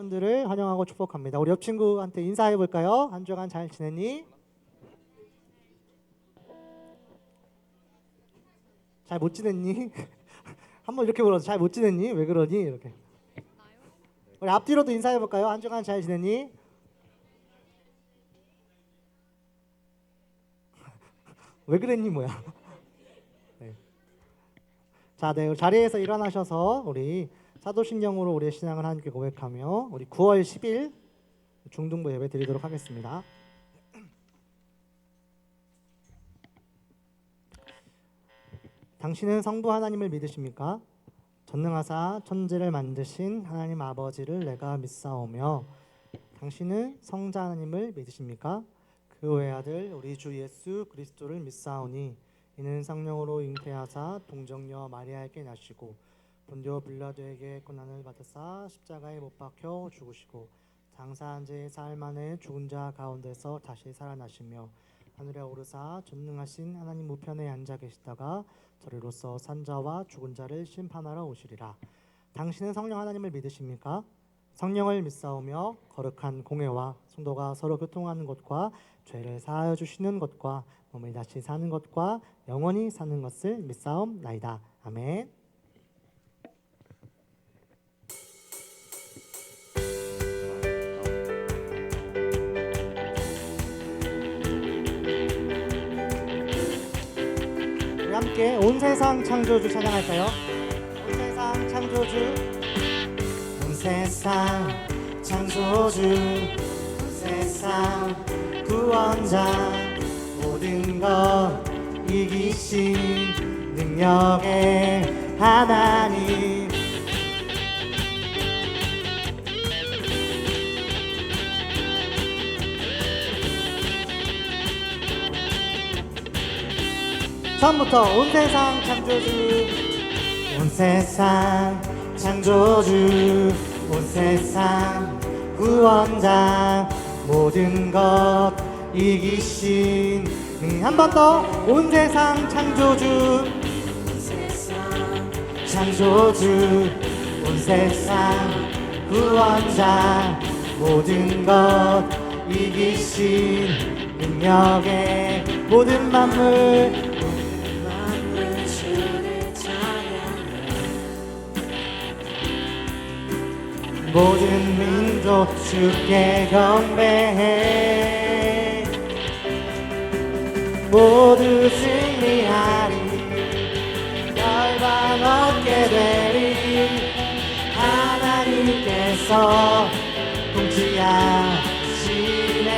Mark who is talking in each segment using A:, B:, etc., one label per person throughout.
A: 분들을 환영하고 축복합니다. 우리 옆 친구한테 인사해 볼까요? 한 주간 잘 지냈니? 잘 못 지냈니? 한번 이렇게 물어서 잘 못 지냈니? 왜 그러니? 이렇게. 우리 앞뒤로도 인사해 볼까요? 한 주간 잘 지냈니? 왜 그랬니 뭐야? 네. 자, 네, 자리에서 일어나셔서 우리 사도신경으로 우리의 신앙을 하나님께 고백하며 우리 9월 10일 중등부 예배 드리도록 하겠습니다. 당신은 성부 하나님을 믿으십니까? 전능하사 천지를 만드신 하나님 아버지를 내가 믿사오며 당신은 성자 하나님을 믿으십니까? 그 외아들 우리 주 예수 그리스도를 믿사오니 이는 성령으로 잉태하사 동정녀 마리아에게 나시고 본디오 빌라도에게 고난을 받으사 십자가에 못 박혀 죽으시고 장사한 지 사흘 만에 죽은 자 가운데서 다시 살아나시며 하늘에 오르사 전능하신 하나님 우편에 앉아 계시다가 저리로서 산자와 죽은 자를 심판하러 오시리라. 당신은 성령 하나님을 믿으십니까? 성령을 믿사오며 거룩한 공회와 성도가 서로 교통하는 것과 죄를 사하여 주시는 것과 몸을 다시 사는 것과 영원히 사는 것을 믿사옵나이다. 아멘. 우리 함께 온 세상 창조주 찬양할까요? 온 세상 창조주, 온 세상 창조주, 온 세상 구원자, 모든 것 이기신 능력의 하나님. 처음부터 온 세상 창조주, 온 세상 창조주, 온 세상 구원자, 모든 것 이기신 한 번 더 온 세상 창조주, 온 세상 창조주, 온 세상 구원자, 모든 것 이기신 능력의 모든 만물 모든 민족 주께 경배해 모두 승리하리 열방 얻게 되리 하나님께서 통치하시네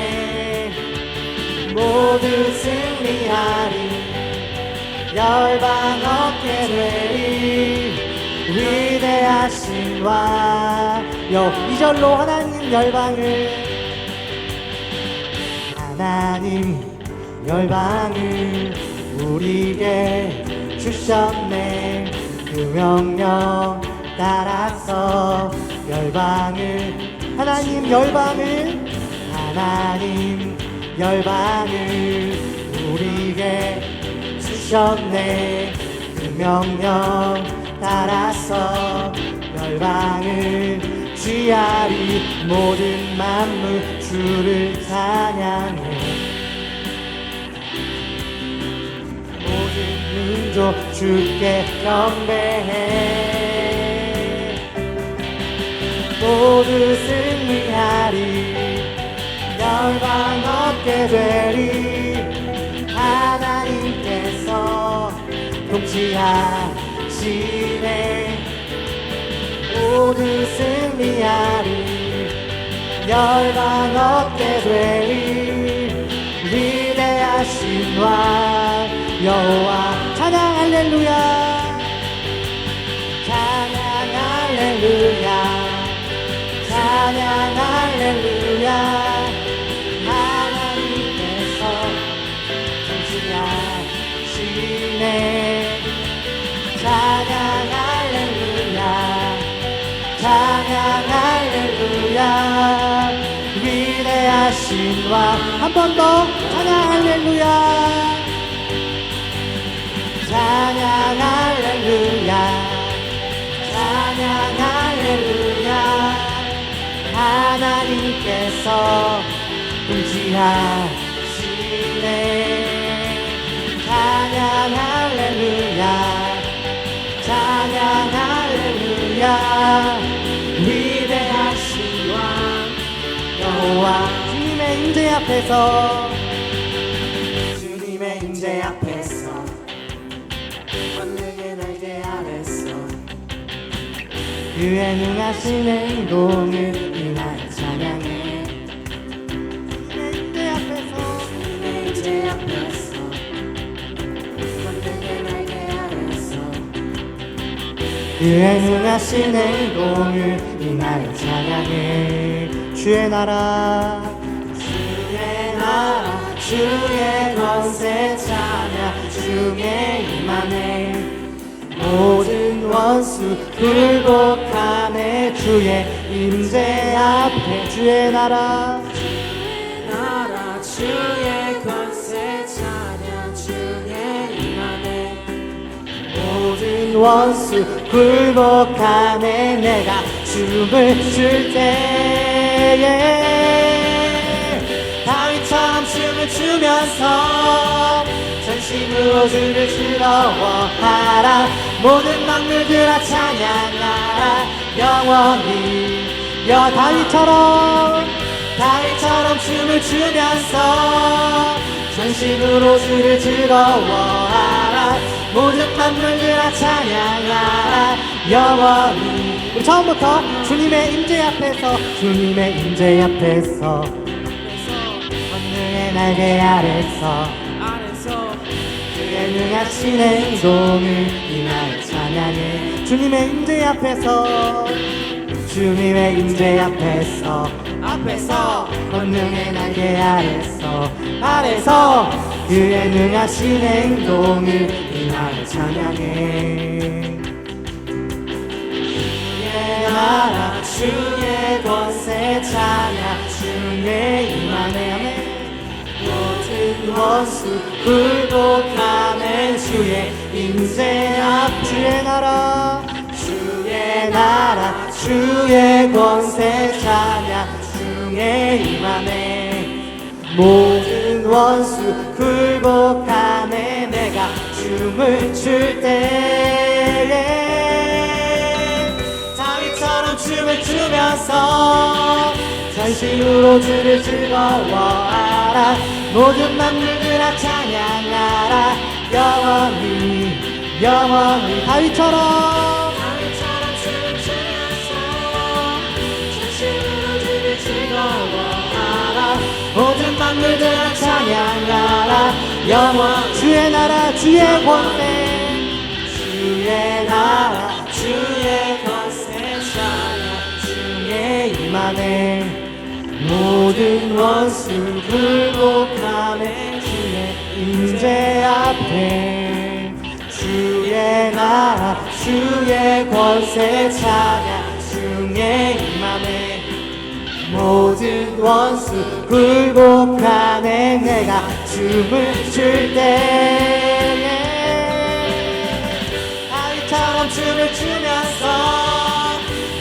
A: 모두 승리하리 열방 얻게 되리 위대하신 왕 2절로 하나님 열방을 우리에게 주셨네 그 명령 따라서 하나님 열방을 우리에게 주셨네 그 명령 따라서 열방을 취하리 모든 만물 주를 찬양해 모든 민족 주께 경배해 모두 승리하리 열방 얻게 되리 하나님께서 통치하시네 모두 승리하리 열방 얻게 되리 위대하신 왕 여호와 찬양 할렐루야 찬양 할렐루야 찬양 할렐루야 하나님께서 통치하시네 찬양 할렐루야 찬양 할렐루야 위대하신 왕 한 번 더 찬양 할렐루야 찬양 할렐루야 찬양 할렐루야 하나님께서 통치하시네. 찬양 할렐루야, 찬양 할렐루야. 위대하신 왕 여호와, 주님의 임재 앞에서, 주님의 임재 앞에서, 권능의 날개 아래서 그의 능하신 행동을 인하여 찬양해. 주님의 임재 앞에서, 주님의 임재 앞에서, 권능의 날개 아래서 그의 능하신 행동을 인하여 찬양해. 주의 나라, 주의 나라, 주의 권세 찬양 중에 임하네. 모든 원수 굴복하네. 주의 임재 앞에, 주의 나라, 주의 나라, 주의 권세 찬양 중에 임하네. 모든 원수 굴복하네. 내가 춤을 출 때에 다윗처럼 춤을 추면서 전심으로 주를 즐거워하라. 모든 만물들아 찬양하라. 영원히 다윗처럼 춤을 추면서 전심으로 주를 즐거워하라. 모든 만물들아 찬양하라. 영원히. 우리 처음부터 주님의 임재 앞에서, 주님의 임재 앞에서, 권능의 날개 아래서 그의 능하신 행동을 인하여 찬양해. 주님의 임재 앞에서, 주님의 임재 앞에서, 권능의 날개 아래서 그의 능하신 행동을 인하여 찬양해. 주의 나라, 주의 권세 찬양 중에 임하네. 모든 원수 굴복하네. 주의 임재 앞, 주의 나라, 주의 권세 찬양 중에 임하네. 모든 원수 굴복하네. 내가 춤을 출 때에 다윗처럼 춤을 추면서 전심으로 주를 즐거워하라. 모든 만물들아 찬양하라. 영원히 다윗처럼 춤을 추면서 전심으로 주를 즐거워하라. 모든 만물들아 찬양하라. 주의 나라, 주의 권세, 주의 나라, 주의 권세 찬양 중에 임하네. 모든 원수 굴복하네. 주의 임재 앞에, 주의 나라, 주의 권세 찬양 중에 임하네. 모든 원수 굴복하네. 내가 춤을 출 때에 다윗처럼 춤을 추면서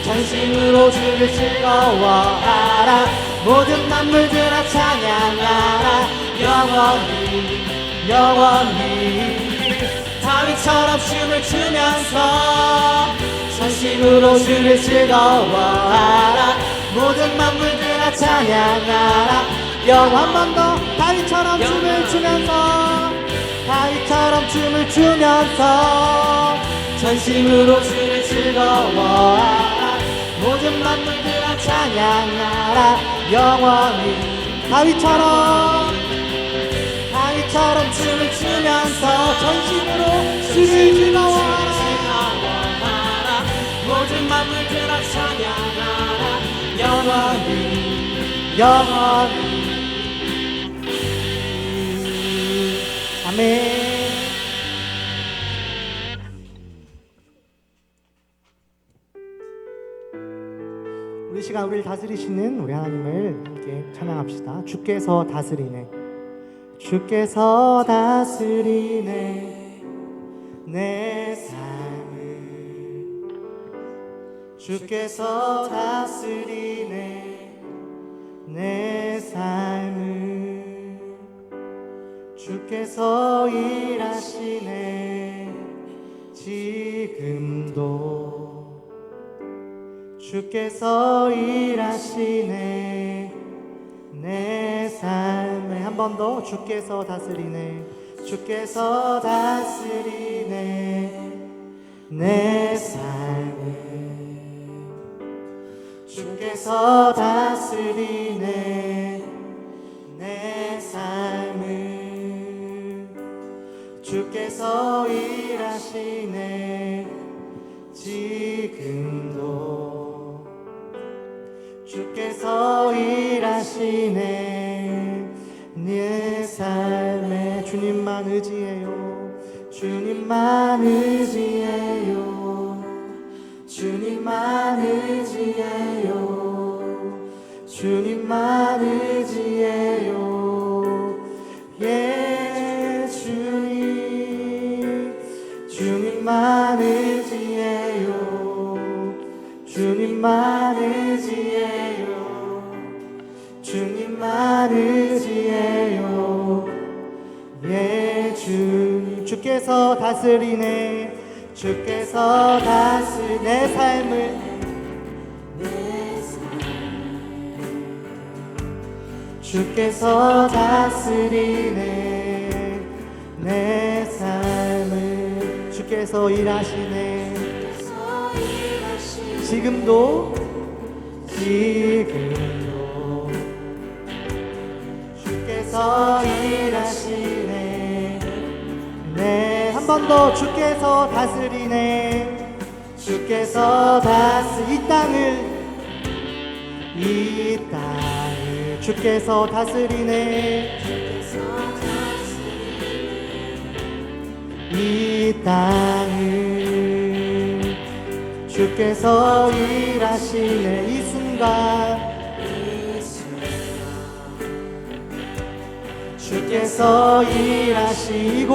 A: 전심으로 주를 즐거워하라. 모든 만물들아 찬양하라. 영원히 다윗처럼 춤을 추면서 전심으로 주를 즐거워하라. 모든 만물들아 찬양하라. 한 번 더 다윗처럼 춤을 추면서 전심으로 주를 즐거워하라. 모든 만물들아 찬양하라. 영원히 다윗처럼 춤을 추면서 전심으로 주를 즐거워하라. 모든 만물들아 찬양하라. 영원히 아멘. 우리 시간 우리를 다스리시는 우리 하나님을 함께 찬양합시다. 주께서 다스리네, 주께서 다스리네 내 삶을, 주께서 다스리네 주께서 일하시네 지금도 주께서 일하시네 내 삶에 한 번 더 주께서 다스리네 주께서 다스리네 내 삶을 주께서 다스리네 내 삶을 주께서 일하시네 지금도 주께서 일하시네 내 삶에 주님만 의지해요 주님만 의지해요 주님만 의지해요 주님만 의지해요 예 주님 주님만 의지해요 주님만 의지해요 주님만 의지해요 예 주님 주께서 다스리네 주께서 다스리 내 삶을 주께서 다스리네 내 삶을 주께서 일하시네 지금도 주께서 일하시네 네 한 번 더 주께서 다스리네 주께서 다스리 이 땅을 주께서 다스리네 이 땅을 주께서 일하시네 이 순간 주께서 일하시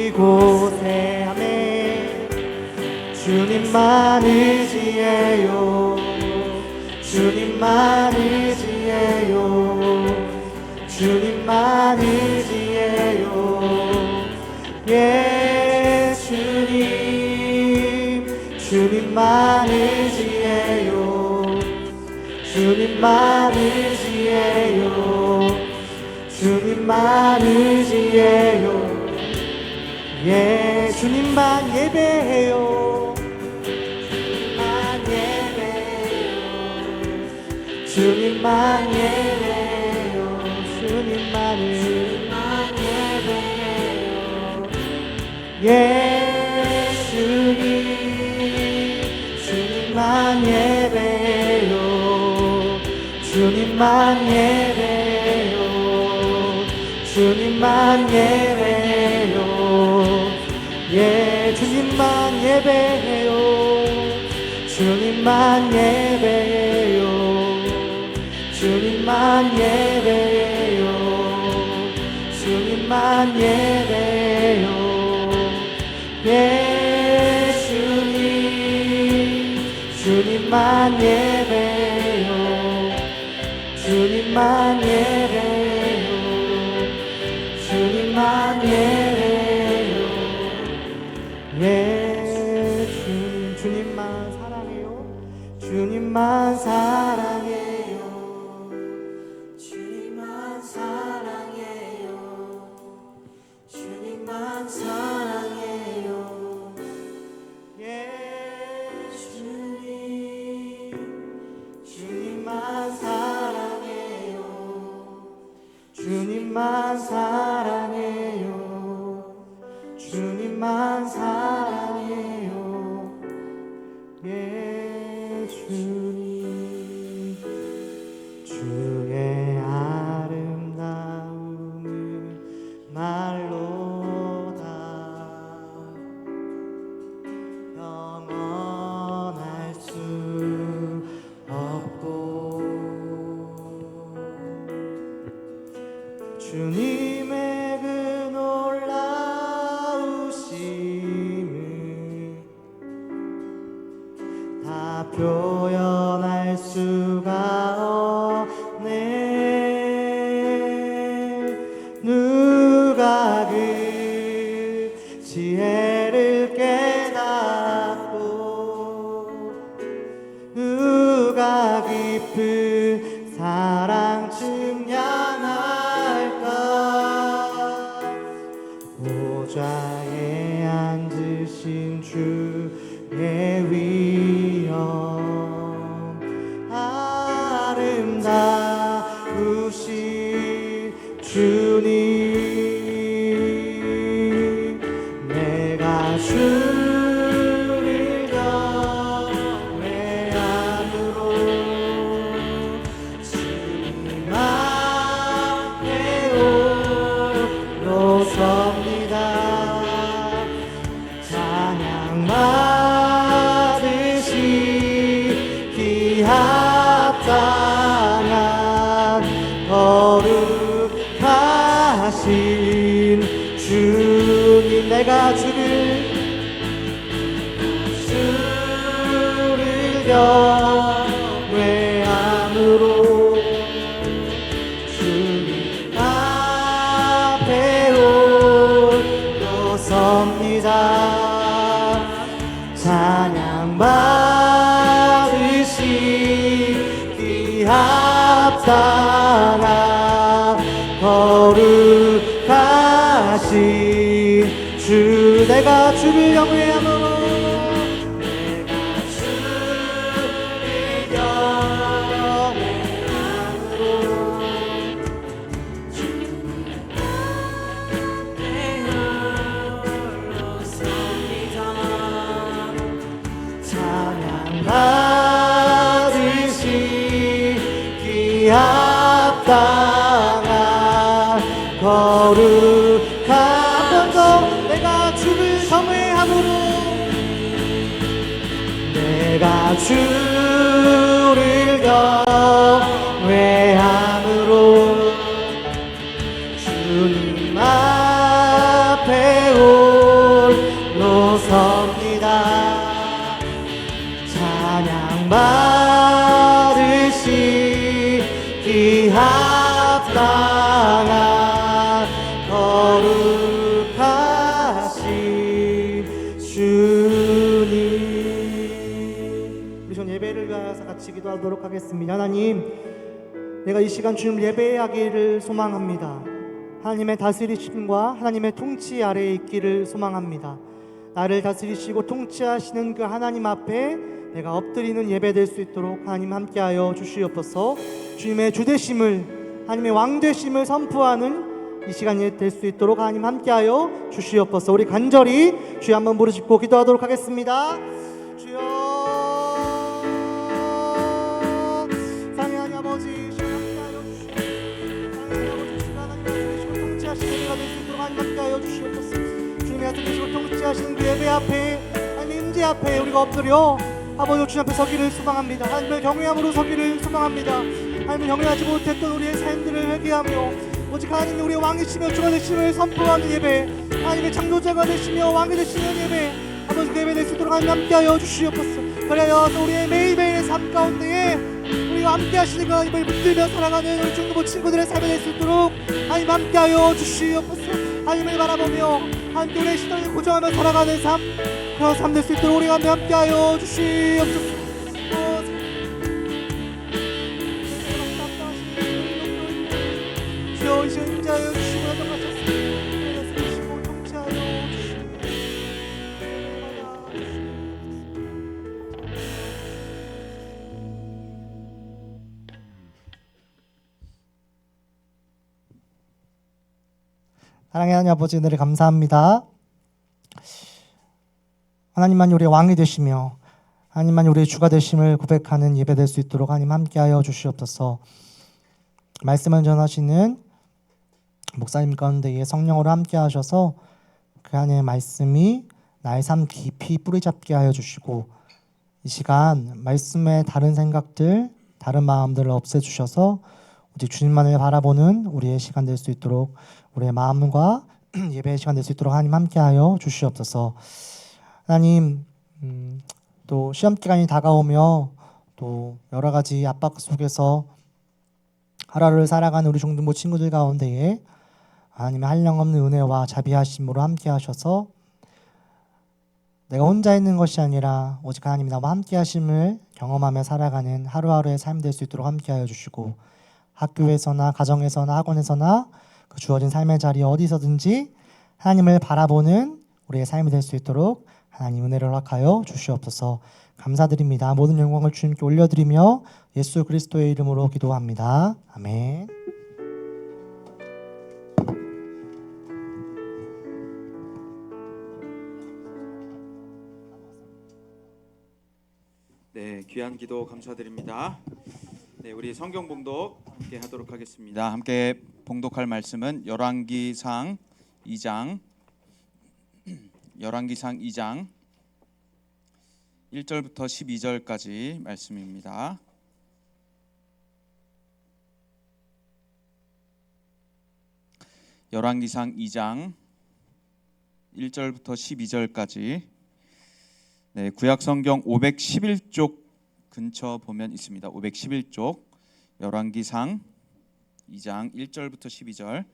A: 이곳에 아멘 주님만 의지해요 주님만 의지해요 주님만 의지해요 예 주님 주님만 의지해요 주님만 의지해요 주님만 의지해요 예 주님만 예배해요 주님만 예배해요 주님만 예배해요 예 주님 주님만 예배해요 주님만 예배해요 주님만 예배해요 예 주님만 예배해요 주님만 예배해요 주님만 예배해요 주님만 예배해요 예 주님 주님만 예배해요 주님만 예배해요 주님만 예배해요 예 주님 주님만 사랑해요 주님만 사랑해요 주님만 사랑해요 주님만 사랑해요 예 주님 주님만 사랑해요 주님만 사랑해요 주님만 사랑해요 예 주님 주의 아름다움을 말로다 영원할 수 없고 주님의 그 놀라우심을 다 표현할 수가 없네 깊은 사랑 증량할까. 보좌에 앉으신 주의 위엄 아름다우신 주님, 내가 주를 경외함으로 주님 앞에 홀로 섭니다. 찬양 받으시기 합당한 거룩하신 주님, 내가 주를 경외함으로 주님 앞에 홀로 섭니다. 찬양 받으시기 합당한 거룩하신 주, 내가 주를 경외함으로 받으시기 합당한 거룩한 번더 내가 주를 경외함으로 내가 주를 경외함으로 주님 앞에 홀로 섭니다. 찬양 받으시기 합당한 거룩하신 주님. 우리 전 예배를 위하여서 같이 기도하도록 하겠습니다. 하나님, 내가 이 시간 주님 예배하기를 소망합니다. 하나님의 다스리심과 하나님의 통치 아래에 있기를 소망합니다. 나를 다스리시고 통치하시는 그 하나님 앞에 내가 엎드리는 예배 될 수 있도록 하나님 함께하여 주시옵소서. 주님의 주되심을, 하나님의 왕되심을 선포하는 이 시간이 될 수 있도록 하나님 함께하여 주시옵소서. 우리 간절히 주여 한번 부르짖고 기도하도록 하겠습니다. 주여, 사랑의 아버지, 주여 함께하여 주시옵소서. 사랑의 아버지, 주여 하나님 다스리시고 통치하시는 예배가 될 수 있도록 하나님 함께하여 주시옵소서. 주님의 다스리시고 통치하시는 그 예배 앞에, 하나님 임재 앞에 우리가 엎드려 아버지 주님 앞에 서기를 소망합니다. 하나님을 경외함으로 서기를 소망합니다. 하나님을 경외하지 못했던 우리의 삶들을 회개하며 오직 하나님이 우리의 왕이시며 주가 되심을 선포하는 예배, 하나님의 창조자가 되시며 왕이 되시는 예배, 아버지 그 예배 될 수 있도록 하나님 함께하여 주시옵소서. 그래서 우리의 매일매일의 삶 가운데에 우리가 함께 하시는 그 하나님을 붙들며 살아가는 우리 중고부 친구들의 삶이 될 수 있도록 하나님 함께하여 주시옵소서. 하나님을 바라보며 함께 우리의 시선을 고정하며 살아가는 삶, 그런 삶 될 수 있도록 우리가 함께하여 주시옵소서. 주여, 이제 임재하여 주시고 나타나셨습니다. 주시고 통치하여 주시고 사랑의 하나님 아버지, 은혜를 감사합니다. 하나님만이 우리의 왕이 되시며 하나님만이 우리의 주가 되심을 고백하는 예배 될 수 있도록 하나님 함께하여 주시옵소서. 말씀을 전하시는 목사님 가운데에 성령으로 함께하셔서 그 안에 말씀이 나의 삶 깊이 뿌리 잡게 하여 주시고 이 시간 말씀의 다른 생각들, 다른 마음들을 없애주셔서 오직 주님만을 바라보는 우리의 시간 될 수 있도록, 우리의 마음과 예배의 시간 될 수 있도록 하나님 함께하여 주시옵소서. 하나님, 또 시험 기간이 다가오며 또 여러 가지 압박 속에서 하루를 살아가는 우리 중등부 친구들 가운데에 하나님의 한량없는 은혜와 자비하심으로 함께하셔서 내가 혼자 있는 것이 아니라 오직 하나님이 나와 함께 하심을 경험하며 살아가는 하루하루의 삶이 될 수 있도록 함께하여 주시고, 학교에서나 가정에서나 학원에서나 그 주어진 삶의 자리 어디서든지 하나님을 바라보는 우리의 삶이 될 수 있도록 하나님 은혜를 허락하여 주시옵소서. 감사드립니다. 모든 영광을 주님께 올려드리며 예수 그리스도의 이름으로 기도합니다. 아멘.
B: 네, 귀한 기도 감사드립니다. 네, 우리 성경 봉독 함께 하도록 하겠습니다. 함께 봉독할 말씀은 열왕기상 2장 1절부터 12절까지 말씀입니다. 열왕기상 2장 1절부터 12절까지. 네, 구약 성경 511쪽 근처 보면 있습니다. 511쪽 열왕기상 2장 1절부터 12절.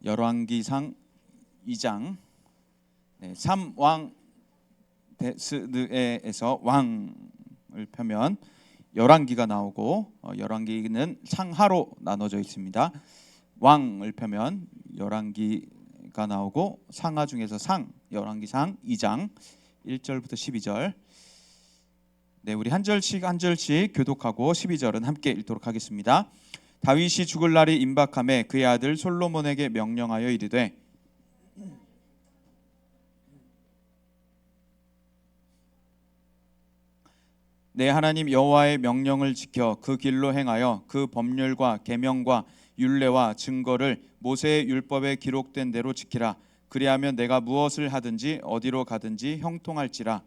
B: 열왕기상 2장 3왕 데스드에에서 왕을 펴면 열왕기가 나오고, 열왕기는 상하로 나눠져 있습니다. 왕을 펴면 열왕기가 나오고, 상하 중에서 열왕기상 2장 1절부터 12절. 네, 우리 한 절씩 교독하고 12절은 함께 읽도록 하겠습니다. 다윗이 죽을 날이 임박함에 그의 아들 솔로몬에게 명령하여 이르되, 내 하나님 여호와의 명령을 지켜 그 길로 행하여 그 법률과 계명과 율례와 증거를 모세의 율법에 기록된 대로 지키라. 그리하면 내가 무엇을 하든지 어디로 가든지 형통할지라.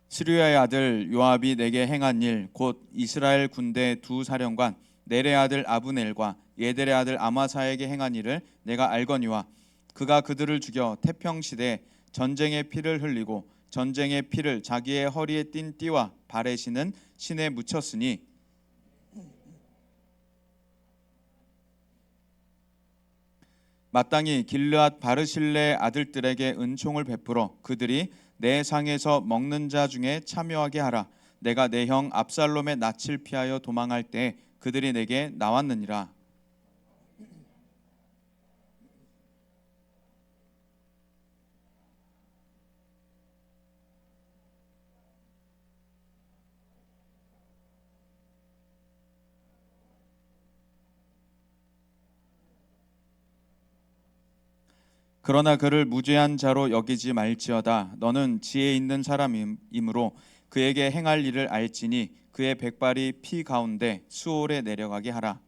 B: 스루야의 아들 요압이 내게 행한 일, 곧 이스라엘 군대 두 사령관 넬의 아들 아브넬과 예델의 아들 아마사에게 행한 일을 내가 알거니와, 그가 그들을 죽여 태평시대에 전쟁의 피를 흘리고 전쟁의 피를 자기의 허리에 띤 띠와 발에 신은 신에 묻혔으니, 마땅히 길르앗 바르실레의 아들들에게 은총을 베풀어 그들이 내 상에서 먹는 자 중에 참여하게 하라. 내가 내 형 압살롬의 낯을 피하여 도망할 때 그들이 내게 나왔느니라. 그러나 그를 무죄한 자로 여기지 말지어다. 너는 지혜 있는 사람이므로 그에게 행할 일을 알지니 그의 백발이 피 가운데 수올에 내려가게 하라.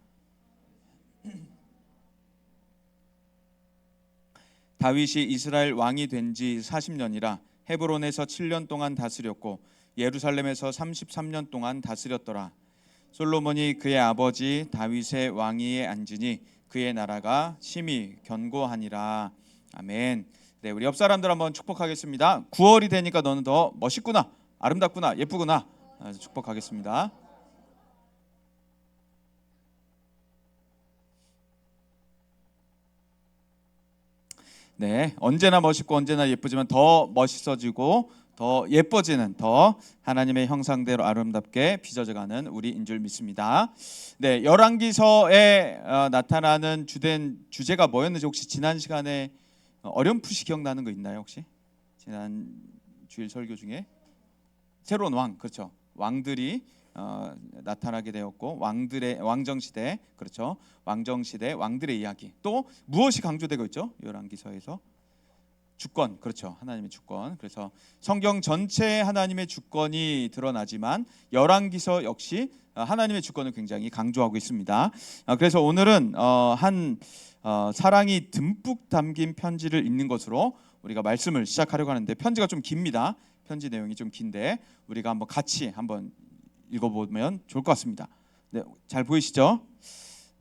B: 다윗이 이스라엘 왕이 된 지 40년이라 헤브론에서 7년 동안 다스렸고 예루살렘에서 33년 동안 다스렸더라. 솔로몬이 그의 아버지 다윗의 왕위에 앉으니 그의 나라가 심히 견고하니라. 아멘. 네, 우리 옆 사람들 한번 축복하겠습니다. 9월이 되니까 너는 더 멋있구나, 아름답구나, 예쁘구나. 축복하겠습니다. 네, 언제나 멋있고 언제나 예쁘지만 더 멋있어지고 더 예뻐지는, 더 하나님의 형상대로 아름답게 빚어져가는 우리인 줄 믿습니다. 네, 열왕기서에 나타나는 주된 주제가 뭐였는지 혹시 지난 시간에 어렴풋이 기억나는 거 있나요? 혹시 지난 주일 설교 중에 새로운 왕, 그렇죠? 왕들이 나타나게 되었고, 왕들의 왕정시대, 그렇죠? 왕정시대 왕들의 이야기. 또 무엇이 강조되고 있죠? 열왕기서에서 주권, 그렇죠? 하나님의 주권. 그래서 성경 전체에 하나님의 주권이 드러나지만 열왕기서 역시 하나님의 주권을 굉장히 강조하고 있습니다. 그래서 오늘은 사랑이 듬뿍 담긴 편지를 읽는 것으로 우리가 말씀을 시작하려고 하는데, 편지가 좀 깁니다. 편지 내용이 좀 긴데 우리가 같이 한번 읽어보면 좋을 것 같습니다. 네, 잘 보이시죠?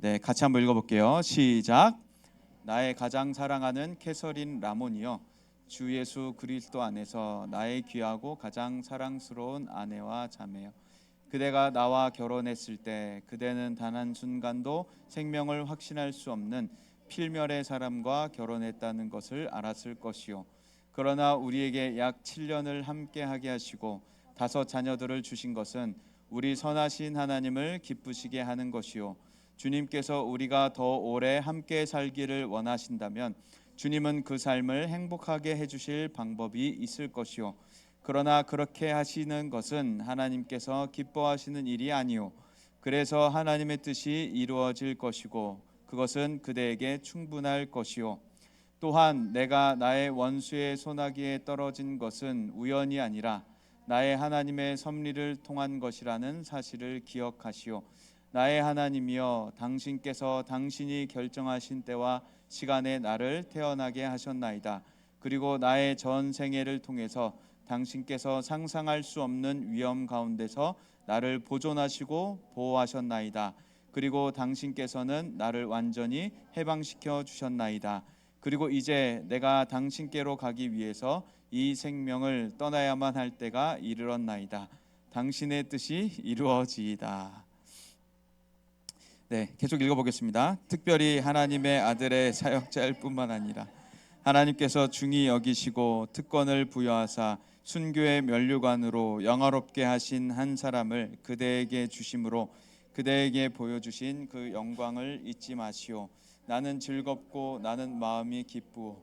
B: 네, 같이 한번 읽어볼게요. 시작. 나의 가장 사랑하는 캐서린 라몬이여, 주 예수 그리스도 안에서 나의 귀하고 가장 사랑스러운 아내와 자매여, 그대가 나와 결혼했을 때 그대는 단 한 순간도 생명을 확신할 수 없는 필멸의 사람과 결혼했다는 것을 알았을 것이요, 그러나 우리에게 약 7년을 함께하게 하시고 5 자녀들을 주신 것은 우리 선하신 하나님을 기쁘시게 하는 것이요, 주님께서 우리가 더 오래 함께 살기를 원하신다면 주님은 그 삶을 행복하게 해주실 방법이 있을 것이요, 그러나 그렇게 하시는 것은 하나님께서 기뻐하시는 일이 아니요, 그래서 하나님의 뜻이 이루어질 것이고 그것은 그대에게 충분할 것이요, 또한 내가 나의 원수의 손아귀에 떨어진 것은 우연이 아니라 나의 하나님의 섭리를 통한 것이라는 사실을 기억하시오. 나의 하나님이여, 당신께서 당신이 결정하신 때와 시간에 나를 태어나게 하셨나이다. 그리고 나의 전 생애를 통해서 당신께서 상상할 수 없는 위험 가운데서 나를 보존하시고 보호하셨나이다. 그리고 당신께서는 나를 완전히 해방시켜 주셨나이다. 그리고 이제 내가 당신께로 가기 위해서 이 생명을 떠나야만 할 때가 이르렀나이다. 당신의 뜻이 이루어지이다. 네, 계속 읽어보겠습니다. 특별히 하나님의 아들의 사역자일 뿐만 아니라 하나님께서 중히 여기시고 특권을 부여하사 순교의 면류관으로 영화롭게 하신 한 사람을 그대에게 주심으로 그대에게 보여주신 그 영광을 잊지 마시오. 나는 즐겁고 나는 마음이 기쁘오.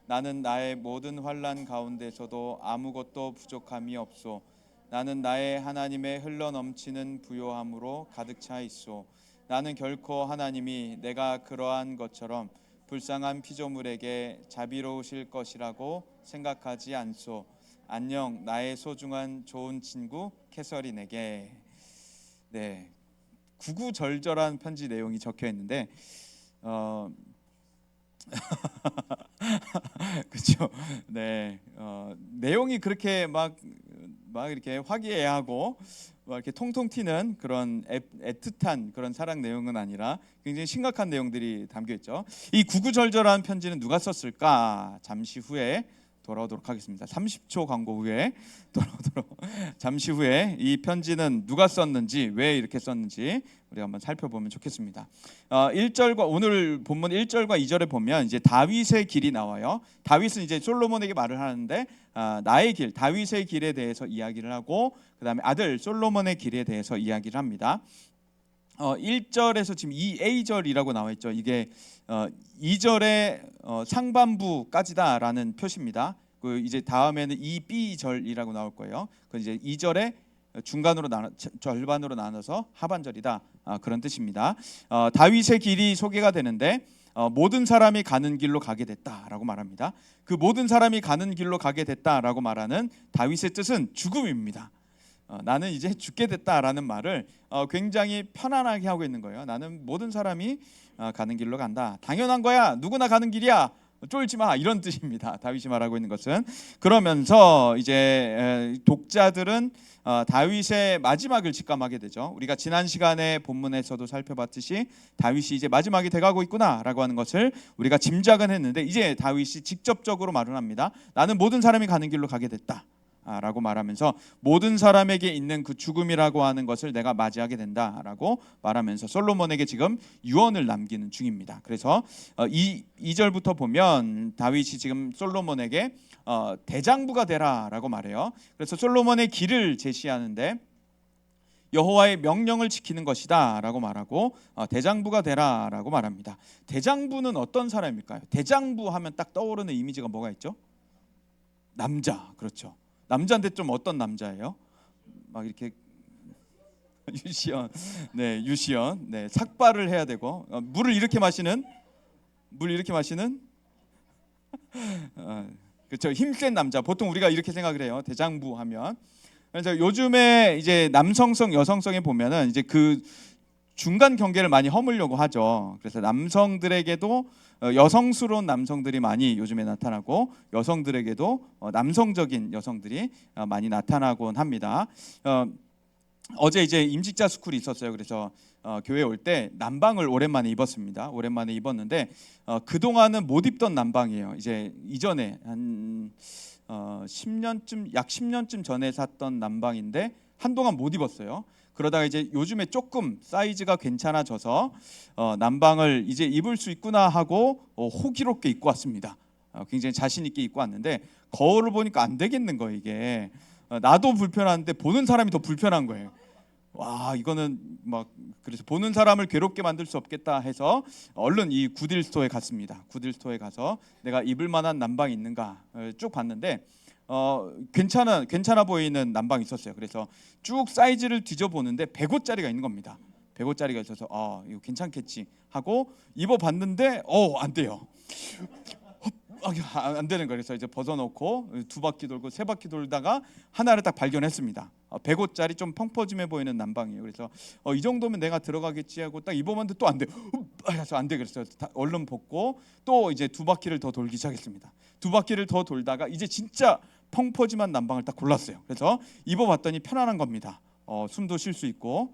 B: 나는 나의 모든 환난 가운데서도 아무것도 부족함이 없소. 나는 나의 하나님의 흘러넘치는 부요함으로 가득 차 있소. 나는 결코 하나님이 내가 그러한 것처럼 불쌍한 피조물에게 자비로우실 것이라고 생각하지 않소. 안녕, 나의 소중한 좋은 친구 캐서린에게. 네, 구구절절한 편지 내용이 적혀 있는데 그렇죠. 네, 내용이 그렇게 막 이렇게 화기애애하고 막 이렇게 통통 튀는 그런 애틋한 그런 사랑 내용은 아니라 굉장히 심각한 내용들이 담겨 있죠. 이 구구절절한 편지는 누가 썼을까? 잠시 후에 돌아오도록 하겠습니다. 30초 광고 후에 돌아오도록. 잠시 후에 이 편지는 누가 썼는지, 왜 이렇게 썼는지 우리가 한번 살펴보면 좋겠습니다. 1절과 오늘 본문 1절과 2절에 보면 이제 다윗의 길이 나와요. 다윗은 이제 솔로몬에게 말을 하는데 나의 길, 다윗의 길에 대해서 이야기를 하고 그다음에 아들 솔로몬의 길에 대해서 이야기를 합니다. 1절에서 지금 2A절이라고 나와 있죠. 이게 2절의 상반부까지다라는 표시입니다. 그 이제 다음에는 2B절이라고 나올 거예요. 그 이제 2절의 중간으로 절반으로 나눠서 하반절이다. 그런 뜻입니다. 다윗의 길이 소개가 되는데 모든 사람이 가는 길로 가게 됐다라고 말합니다. 그 모든 사람이 가는 길로 가게 됐다라고 말하는 다윗의 뜻은 죽음입니다. 나는 이제 죽게 됐다라는 말을 굉장히 편안하게 하고 있는 거예요. 나는 모든 사람이 가는 길로 간다. 당연한 거야. 누구나 가는 길이야. 쫄지 마. 이런 뜻입니다. 다윗이 말하고 있는 것은. 그러면서 이제 독자들은 다윗의 마지막을 직감하게 되죠. 우리가 지난 시간에 본문에서도 살펴봤듯이 다윗이 이제 마지막이 돼가고 있구나라고 하는 것을 우리가 짐작은 했는데 이제 다윗이 직접적으로 말을 합니다. 나는 모든 사람이 가는 길로 가게 됐다. 라고 말하면서 모든 사람에게 있는 그 죽음이라고 하는 것을 내가 맞이하게 된다라고 말하면서 솔로몬에게 지금 유언을 남기는 중입니다. 그래서 2절부터 보면 다윗이 지금 솔로몬에게 대장부가 되라라고 말해요. 그래서 솔로몬의 길을 제시하는데 여호와의 명령을 지키는 것이다라고 말하고 대장부가 되라라고 말합니다. 대장부는 어떤 사람일까요? 대장부 하면 딱 떠오르는 이미지가 뭐가 있죠? 남자, 그렇죠. 남자인데 좀 어떤 남자예요? 막 이렇게 유시연, 네, 유시연, 네, 삭발을 해야 되고 물을 이렇게 마시는, 그렇죠. 힘센 남자. 보통 우리가 이렇게 생각을 해요. 대장부 하면. 그래서 요즘에 이제 남성성, 여성성에 보면은 이제 그 중간 경계를 많이 허물려고 하죠. 그래서 남성들에게도 여성스러운 남성들이 많이 요즘에 나타나고 여성들에게도 남성적인 여성들이 많이 나타나곤 합니다. 어제 이제 임직자 스쿨이 있었어요. 그래서 교회 올 때 남방을 오랜만에 입었습니다. 오랜만에 입었는데 그동안은 못 입던 남방이에요. 이제 이전에 한 10년쯤 약 10년쯤 전에 샀던 남방인데 한동안 못 입었어요. 그러다가 이제 요즘에 조금 사이즈가 괜찮아져서 남방을 이제 입을 수 있구나 하고 호기롭게 입고 왔습니다. 굉장히 자신 있게 입고 왔는데 거울을 보니까 안 되겠는 거예요. 이게 나도 불편한데 보는 사람이 더 불편한 거예요. 와, 이거는 막 그래서 보는 사람을 괴롭게 만들 수 없겠다 해서 얼른 이 구딜 스토어에 갔습니다. 구딜 스토어에 가서 내가 입을 만한 남방이 있는가 쭉 봤는데 괜찮아 보이는 남방이 있었어요. 그래서 쭉 사이즈를 뒤져보는데 100호짜리가 있는 겁니다. 100호짜리가 있어서 이거 괜찮겠지 하고 입어봤는데 안 돼요. 안 되는 거예요. 그래서 이제 벗어놓고 두 바퀴 돌고 세 바퀴 돌다가 하나를 딱 발견했습니다. 100호짜리 좀 펑퍼짐해 보이는 남방이에요. 그래서 이 정도면 내가 들어가겠지 하고 딱 입어봤는데 또 안 돼요. 그래서 안 돼. 그래서 얼른 벗고 또 이제 두 바퀴를 더 돌기 시작했습니다. 두 바퀴를 더 돌다가 이제 진짜 펑퍼짐한 남방을 딱 골랐어요. 그래서 입어봤더니 편안한 겁니다. 숨도 쉴 수 있고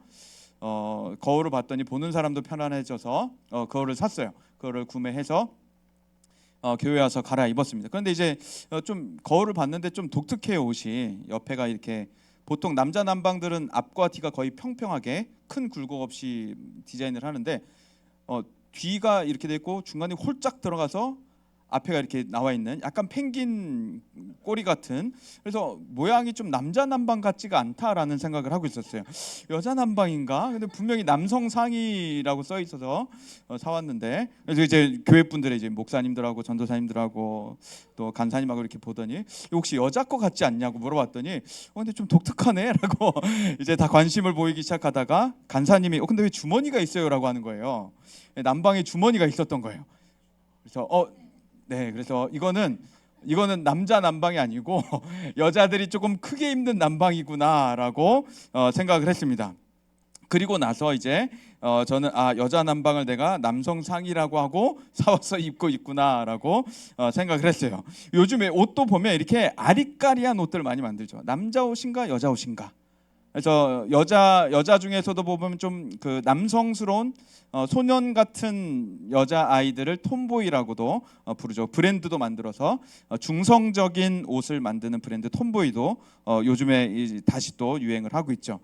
B: 거울을 봤더니 보는 사람도 편안해져서 그거를 샀어요. 그거를 구매해서 교회 와서 갈아입었습니다. 그런데 이제 좀 거울을 봤는데 좀 독특해요. 옷이 옆에가 이렇게 보통 남자 남방들은 앞과 뒤가 거의 평평하게 큰 굴곡 없이 디자인을 하는데 뒤가 이렇게 돼 있고 중간에 홀짝 들어가서 앞에가 이렇게 나와 있는 약간 펭귄 꼬리 같은, 그래서 모양이 좀 남자 남방 같지가 않다라는 생각을 하고 있었어요. 여자 남방인가? 근데 분명히 남성 상의라고 써 있어서 사왔는데, 그래서 이제 교회 분들의 이제 목사님들하고 전도사님들하고 또 간사님하고 이렇게 보더니 혹시 여자 거 같지 않냐고 물어봤더니 근데 좀 독특하네라고 이제 다 관심을 보이기 시작하다가 간사님이 근데 왜 주머니가 있어요라고 하는 거예요. 남방에 주머니가 있었던 거예요. 그래서 네, 그래서 이거는 남자 남방이 아니고 여자들이 조금 크게 입는 남방이구나라고 생각을 했습니다. 그리고 나서 이제 저는 여자 남방을 내가 남성 상의라고 하고 사와서 입고 있구나라고 생각을 했어요. 요즘에 옷도 보면 이렇게 아리까리한 옷들 많이 만들죠. 남자 옷인가 여자 옷인가. 그래서 여자 중에서도 보면 좀 그 남성스러운 소년 같은 여자 아이들을 톰보이라고도 부르죠. 브랜드도 만들어서 중성적인 옷을 만드는 브랜드 톰보이도 요즘에 다시 또 유행을 하고 있죠.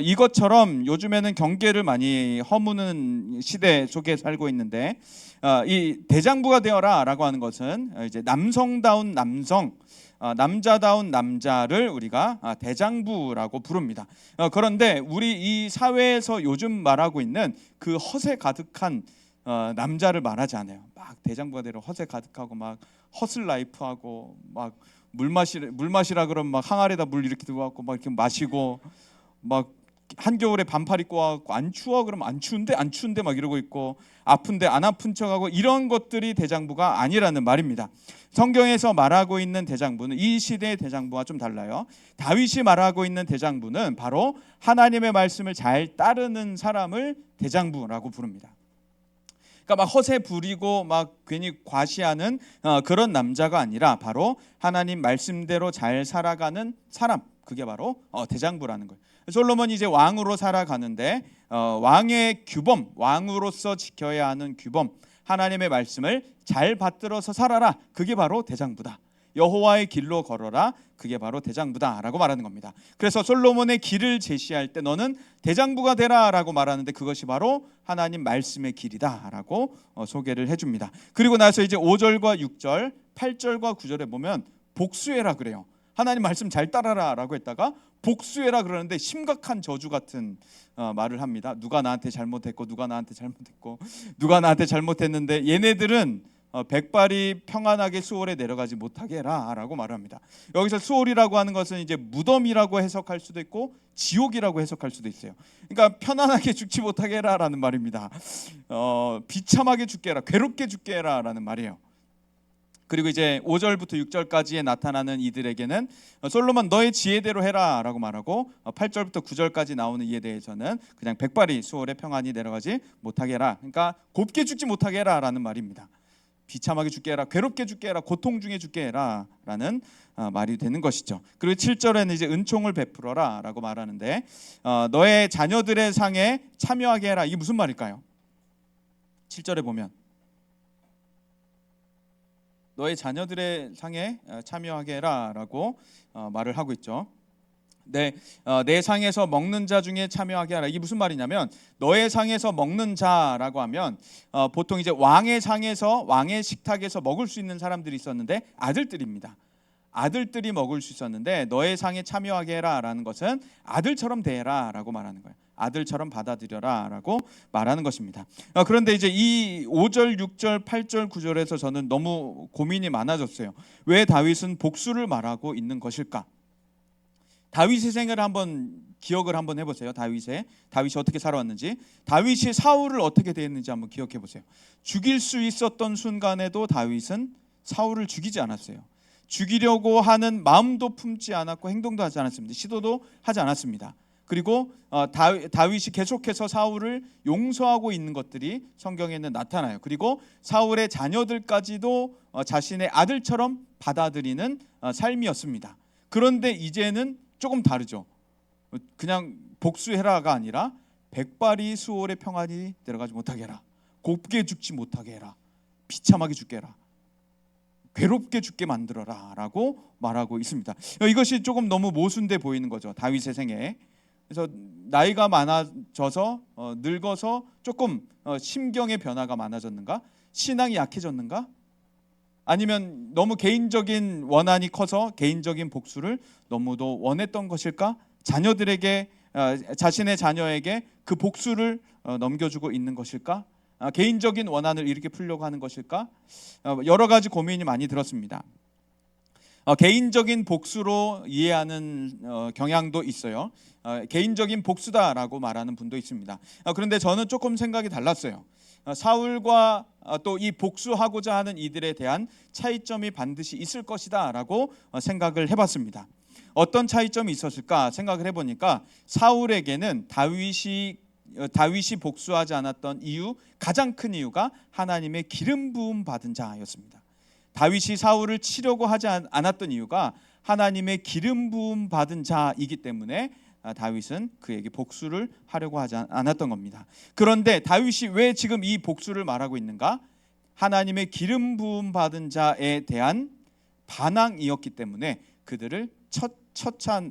B: 이것처럼 요즘에는 경계를 많이 허무는 시대 속에 살고 있는데 이 대장부가 되어라라고 하는 것은 이제 남성다운 남자다운 남자를 우리가 대장부라고 부릅니다. 그런데 우리 이 사회에서 요즘 말하고 있는 그 허세 가득한 남자를 말하지 않아요. 막 대장부가 되려 허세 가득하고 막 허슬 라이프하고 막 물 마시라 그러면 막 항아리에다 물 이렇게 들고 갖고 막 이렇게 마시고 막 한겨울에 반팔 입고 와갖고 안 추워 그러면 안 추운데 막 이러고 있고 아픈데 안 아픈 척하고 이런 것들이 대장부가 아니라는 말입니다. 성경에서 말하고 있는 대장부는 이 시대의 대장부와 좀 달라요. 다윗이 말하고 있는 대장부는 바로 하나님의 말씀을 잘 따르는 사람을 대장부라고 부릅니다. 그러니까 막 허세 부리고 막 괜히 과시하는 그런 남자가 아니라 바로 하나님 말씀대로 잘 살아가는 사람, 그게 바로 대장부라는 거예요. 솔로몬이 이제 왕으로 살아가는데 왕의 규범, 왕으로서 지켜야 하는 규범, 하나님의 말씀을 잘 받들어서 살아라, 그게 바로 대장부다. 여호와의 길로 걸어라, 그게 바로 대장부다라고 말하는 겁니다. 그래서 솔로몬의 길을 제시할 때 너는 대장부가 되라라고 말하는데 그것이 바로 하나님 말씀의 길이다라고 소개를 해줍니다. 그리고 나서 이제 5절과 6절, 8절과 9절에 보면 복수해라 그래요. 하나님 말씀 잘 따라라라고 했다가 복수해라 그러는데 심각한 저주 같은 말을 합니다. 누가 나한테 잘못했고 누가 나한테 잘못했는데 얘네들은 백발이 평안하게 수월에 내려가지 못하게 해라라고 말합니다. 여기서 수월이라고 하는 것은 이제 무덤이라고 해석할 수도 있고 지옥이라고 해석할 수도 있어요. 그러니까 편안하게 죽지 못하게 해라라는 말입니다. 비참하게 죽게 해라, 괴롭게 죽게 해라라는 말이에요. 그리고 이제 5절부터 6절까지에 나타나는 이들에게는 솔로몬 너의 지혜대로 해라라고 말하고 8절부터 9절까지 나오는 이에 대해서는 그냥 백발이 수월에 평안히 내려가지 못하게 해라, 그러니까 곱게 죽지 못하게 해라라는 말입니다. 비참하게 죽게 해라, 괴롭게 죽게 해라, 고통 중에 죽게 해라 라는 말이 되는 것이죠. 그리고 7절에는 이제 은총을 베풀어라 라고 말하는데 너의 자녀들의 상에 참여하게 해라. 이게 무슨 말일까요? 7절에 보면 너의 자녀들의 상에 참여하게 해라 라고 말을 하고 있죠. 내 상에서 먹는 자 중에 참여하게 하라. 이게 무슨 말이냐면 너의 상에서 먹는 자라고 하면 보통 이제 왕의 상에서, 왕의 식탁에서 먹을 수 있는 사람들이 있었는데 아들들입니다. 아들들이 먹을 수 있었는데 너의 상에 참여하게 해라라는 것은 아들처럼 대해라라고 말하는 거예요. 아들처럼 받아들여라라고 말하는 것입니다. 그런데 이제 이 5절, 6절, 8절, 9절에서 저는 너무 고민이 많아졌어요. 왜 다윗은 복수를 말하고 있는 것일까? 다윗의 생애를 한번 기억을 한번 해보세요. 다윗이 어떻게 살아왔는지, 다윗이 사울을 어떻게 대했는지 한번 기억해 보세요. 죽일 수 있었던 순간에도 다윗은 사울을 죽이지 않았어요. 죽이려고 하는 마음도 품지 않았고 행동도 하지 않았습니다. 시도도 하지 않았습니다. 그리고 다윗이 계속해서 사울을 용서하고 있는 것들이 성경에는 나타나요. 그리고 사울의 자녀들까지도 자신의 아들처럼 받아들이는 삶이었습니다. 그런데 이제는 조금 다르죠. 그냥 복수해라가 아니라 백발이 수월의 평안이 내려가지 못하게 해라, 곱게 죽지 못하게 해라, 비참하게 죽게 해라, 괴롭게 죽게 만들어라 라고 말하고 있습니다. 이것이 조금 너무 모순돼 보이는 거죠, 다윗의 생애. 그래서 나이가 많아져서 늙어서 조금 심경의 변화가 많아졌는가? 신앙이 약해졌는가? 아니면 너무 개인적인 원한이 커서 개인적인 복수를 너무도 원했던 것일까? 자녀들에게, 자신의 자녀에게 그 복수를 넘겨주고 있는 것일까? 개인적인 원한을 이렇게 풀려고 하는 것일까? 여러 가지 고민이 많이 들었습니다. 개인적인 복수로 이해하는 경향도 있어요. 개인적인 복수다라고 말하는 분도 있습니다. 그런데 저는 조금 생각이 달랐어요. 사울과 또 이 복수하고자 하는 이들에 대한 차이점이 반드시 있을 것이다 라고 생각을 해봤습니다. 어떤 차이점이 있었을까 생각을 해보니까 사울에게는 다윗이 복수하지 않았던 이유, 가장 큰 이유가 하나님의 기름 부음 받은 자였습니다. 다윗이 사울을 치려고 하지 않았던 이유가 하나님의 기름 부음 받은 자이기 때문에 다윗은 그에게 복수를 하려고 하지 않았던 겁니다. 그런데 다윗이 왜 지금 이 복수를 말하고 있는가? 하나님의 기름 부음 받은 자에 대한 반항이었기 때문에 그들을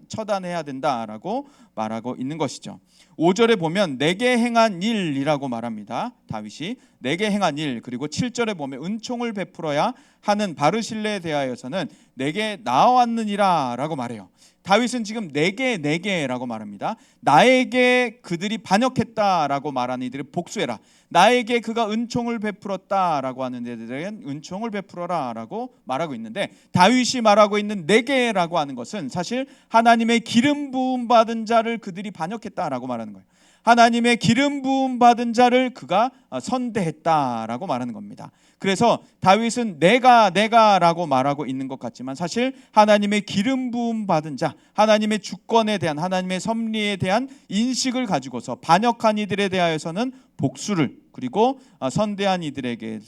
B: 처단해야 된다라고 말하고 있는 것이죠. 5절에 보면 내게 행한 일이라고 말합니다. 다윗이 내게 행한 일, 그리고 7절에 보면 은총을 베풀어야 하는 바르실레에 대하여서는 내게 나왔느니라 라고 말해요. 다윗은 지금 내게라고 말합니다. 나에게 그들이 반역했다라고 말하는 이들을 복수해라. 나에게 그가 은총을 베풀었다라고 하는 이들에겐 은총을 베풀어라라고 말하고 있는데, 다윗이 말하고 있는 내게라고 하는 것은 사실 하나님의 기름 부음 받은 자를 그들이 반역했다라고 말하는 거예요. 하나님의 기름 부음 받은 자를 그가 선대했다라고 말하는 겁니다. 그래서 다윗은 내가라고 말하고 있는 것 같지만 사실 하나님의 기름 부음 받은 자, 하나님의 주권에 대한, 하나님의 섭리에 대한 인식을 가지고서 반역한 이들에 대하여서는 복수를, 그리고 선대한 이들에게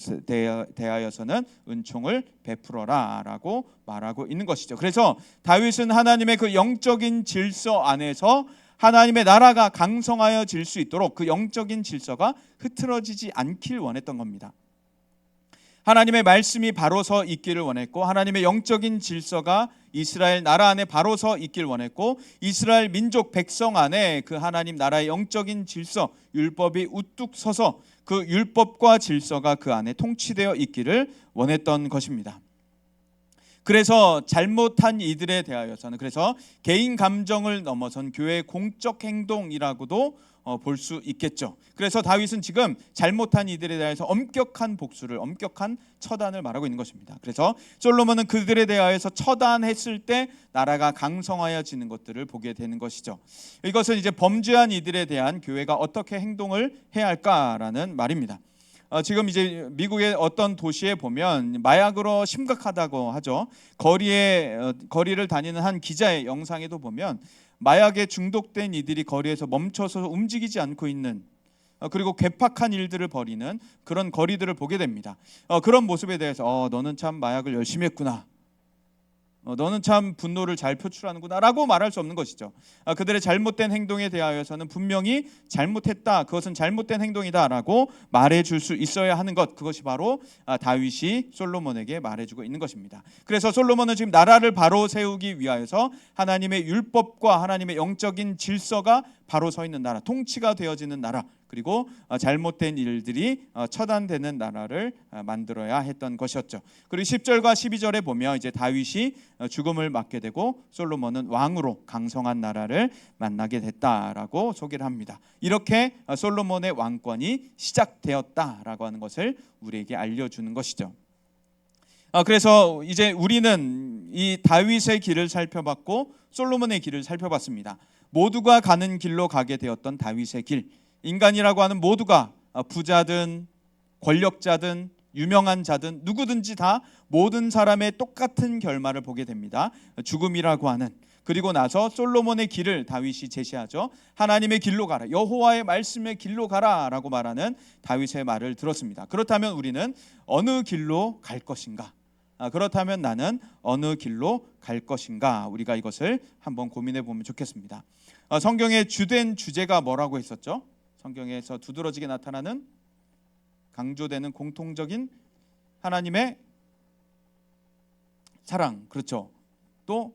B: 대하여서는 은총을 베풀어라라고 말하고 있는 것이죠. 그래서 다윗은 하나님의 그 영적인 질서 안에서 하나님의 나라가 강성하여질 수 있도록 그 영적인 질서가 흐트러지지 않길 원했던 겁니다. 하나님의 말씀이 바로 서 있기를 원했고, 하나님의 영적인 질서가 이스라엘 나라 안에 바로 서 있길 원했고, 이스라엘 민족 백성 안에 그 하나님 나라의 영적인 질서, 율법이 우뚝 서서 그 율법과 질서가 그 안에 통치되어 있기를 원했던 것입니다. 그래서 잘못한 이들에 대하여서는, 그래서 개인 감정을 넘어선 교회의 공적 행동이라고도 볼 수 있겠죠. 그래서 다윗은 지금 잘못한 이들에 대해서 엄격한 복수를, 엄격한 처단을 말하고 있는 것입니다. 그래서 솔로몬은 그들에 대하여서 처단했을 때 나라가 강성하여지는 것들을 보게 되는 것이죠. 이것은 이제 범죄한 이들에 대한 교회가 어떻게 행동을 해야 할까라는 말입니다. 지금 이제 미국의 어떤 도시에 보면 마약으로 심각하다고 하죠. 거리를 다니는 한 기자의 영상에도 보면 마약에 중독된 이들이 거리에서 멈춰서 움직이지 않고 있는 그리고 괴팍한 일들을 벌이는 그런 거리들을 보게 됩니다. 그런 모습에 대해서 너는 참 마약을 열심히 했구나, 너는 참 분노를 잘 표출하는구나 라고 말할 수 없는 것이죠. 그들의 잘못된 행동에 대하여서는 분명히 잘못했다, 그것은 잘못된 행동이다 라고 말해줄 수 있어야 하는 것, 그것이 바로 다윗이 솔로몬에게 말해주고 있는 것입니다. 그래서 솔로몬은 지금 나라를 바로 세우기 위하여서 하나님의 율법과 하나님의 영적인 질서가 바로 서 있는 나라, 통치가 되어지는 나라, 그리고 잘못된 일들이 처단되는 나라를 만들어야 했던 것이었죠. 그리고 10절과 12절에 보면 이제 다윗이 죽음을 맞게 되고 솔로몬은 왕으로 강성한 나라를 만나게 됐다라고 소개를 합니다. 이렇게 솔로몬의 왕권이 시작되었다라고 하는 것을 우리에게 알려주는 것이죠. 그래서 이제 우리는 이 다윗의 길을 살펴봤고 솔로몬의 길을 살펴봤습니다. 모두가 가는 길로 가게 되었던 다윗의 길, 인간이라고 하는 모두가 부자든 권력자든 유명한 자든 누구든지 다 모든 사람의 똑같은 결말을 보게 됩니다. 죽음이라고 하는. 그리고 나서 솔로몬의 길을 다윗이 제시하죠. 하나님의 길로 가라, 여호와의 말씀의 길로 가라 라고 말하는 다윗의 말을 들었습니다. 그렇다면 우리는 어느 길로 갈 것인가? 그렇다면 나는 어느 길로 갈 것인가? 우리가 이것을 한번 고민해 보면 좋겠습니다. 성경의 주된 주제가 뭐라고 했었죠? 성경에서 두드러지게 나타나는 강조되는 공통적인 하나님의 사랑, 그렇죠. 또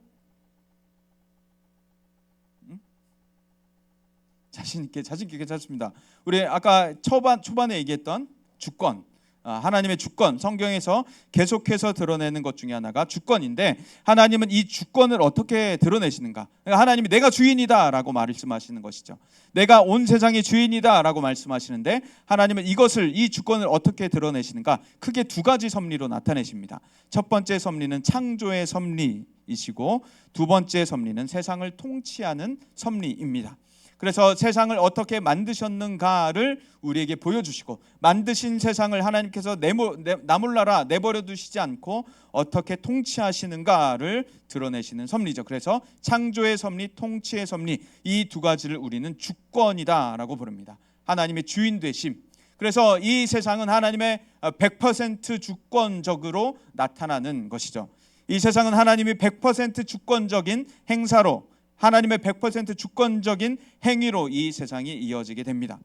B: 자신 있게 괜찮습니다. 우리 아까 초반에 얘기했던 주권, 하나님의 주권, 성경에서 계속해서 드러내는 것 중에 하나가 주권인데, 하나님은 이 주권을 어떻게 드러내시는가? 그러니까 하나님이 내가 주인이다라고 말씀하시는 것이죠. 내가 온 세상의 주인이다라고 말씀하시는데, 하나님은 이 주권을 어떻게 드러내시는가? 크게 두 가지 섭리로 나타내십니다. 첫 번째 섭리는 창조의 섭리이시고, 두 번째 섭리는 세상을 통치하는 섭리입니다. 그래서 세상을 어떻게 만드셨는가를 우리에게 보여주시고, 만드신 세상을 하나님께서 나몰라라 내버려 두시지 않고 어떻게 통치하시는가를 드러내시는 섭리죠. 그래서 창조의 섭리, 통치의 섭리, 이 두 가지를 우리는 주권이다라고 부릅니다. 하나님의 주인 되심. 그래서 이 세상은 하나님의 100% 주권적으로 나타나는 것이죠. 이 세상은 하나님이 100% 주권적인 행사로, 하나님의 100% 주권적인 행위로 이 세상이 이어지게 됩니다.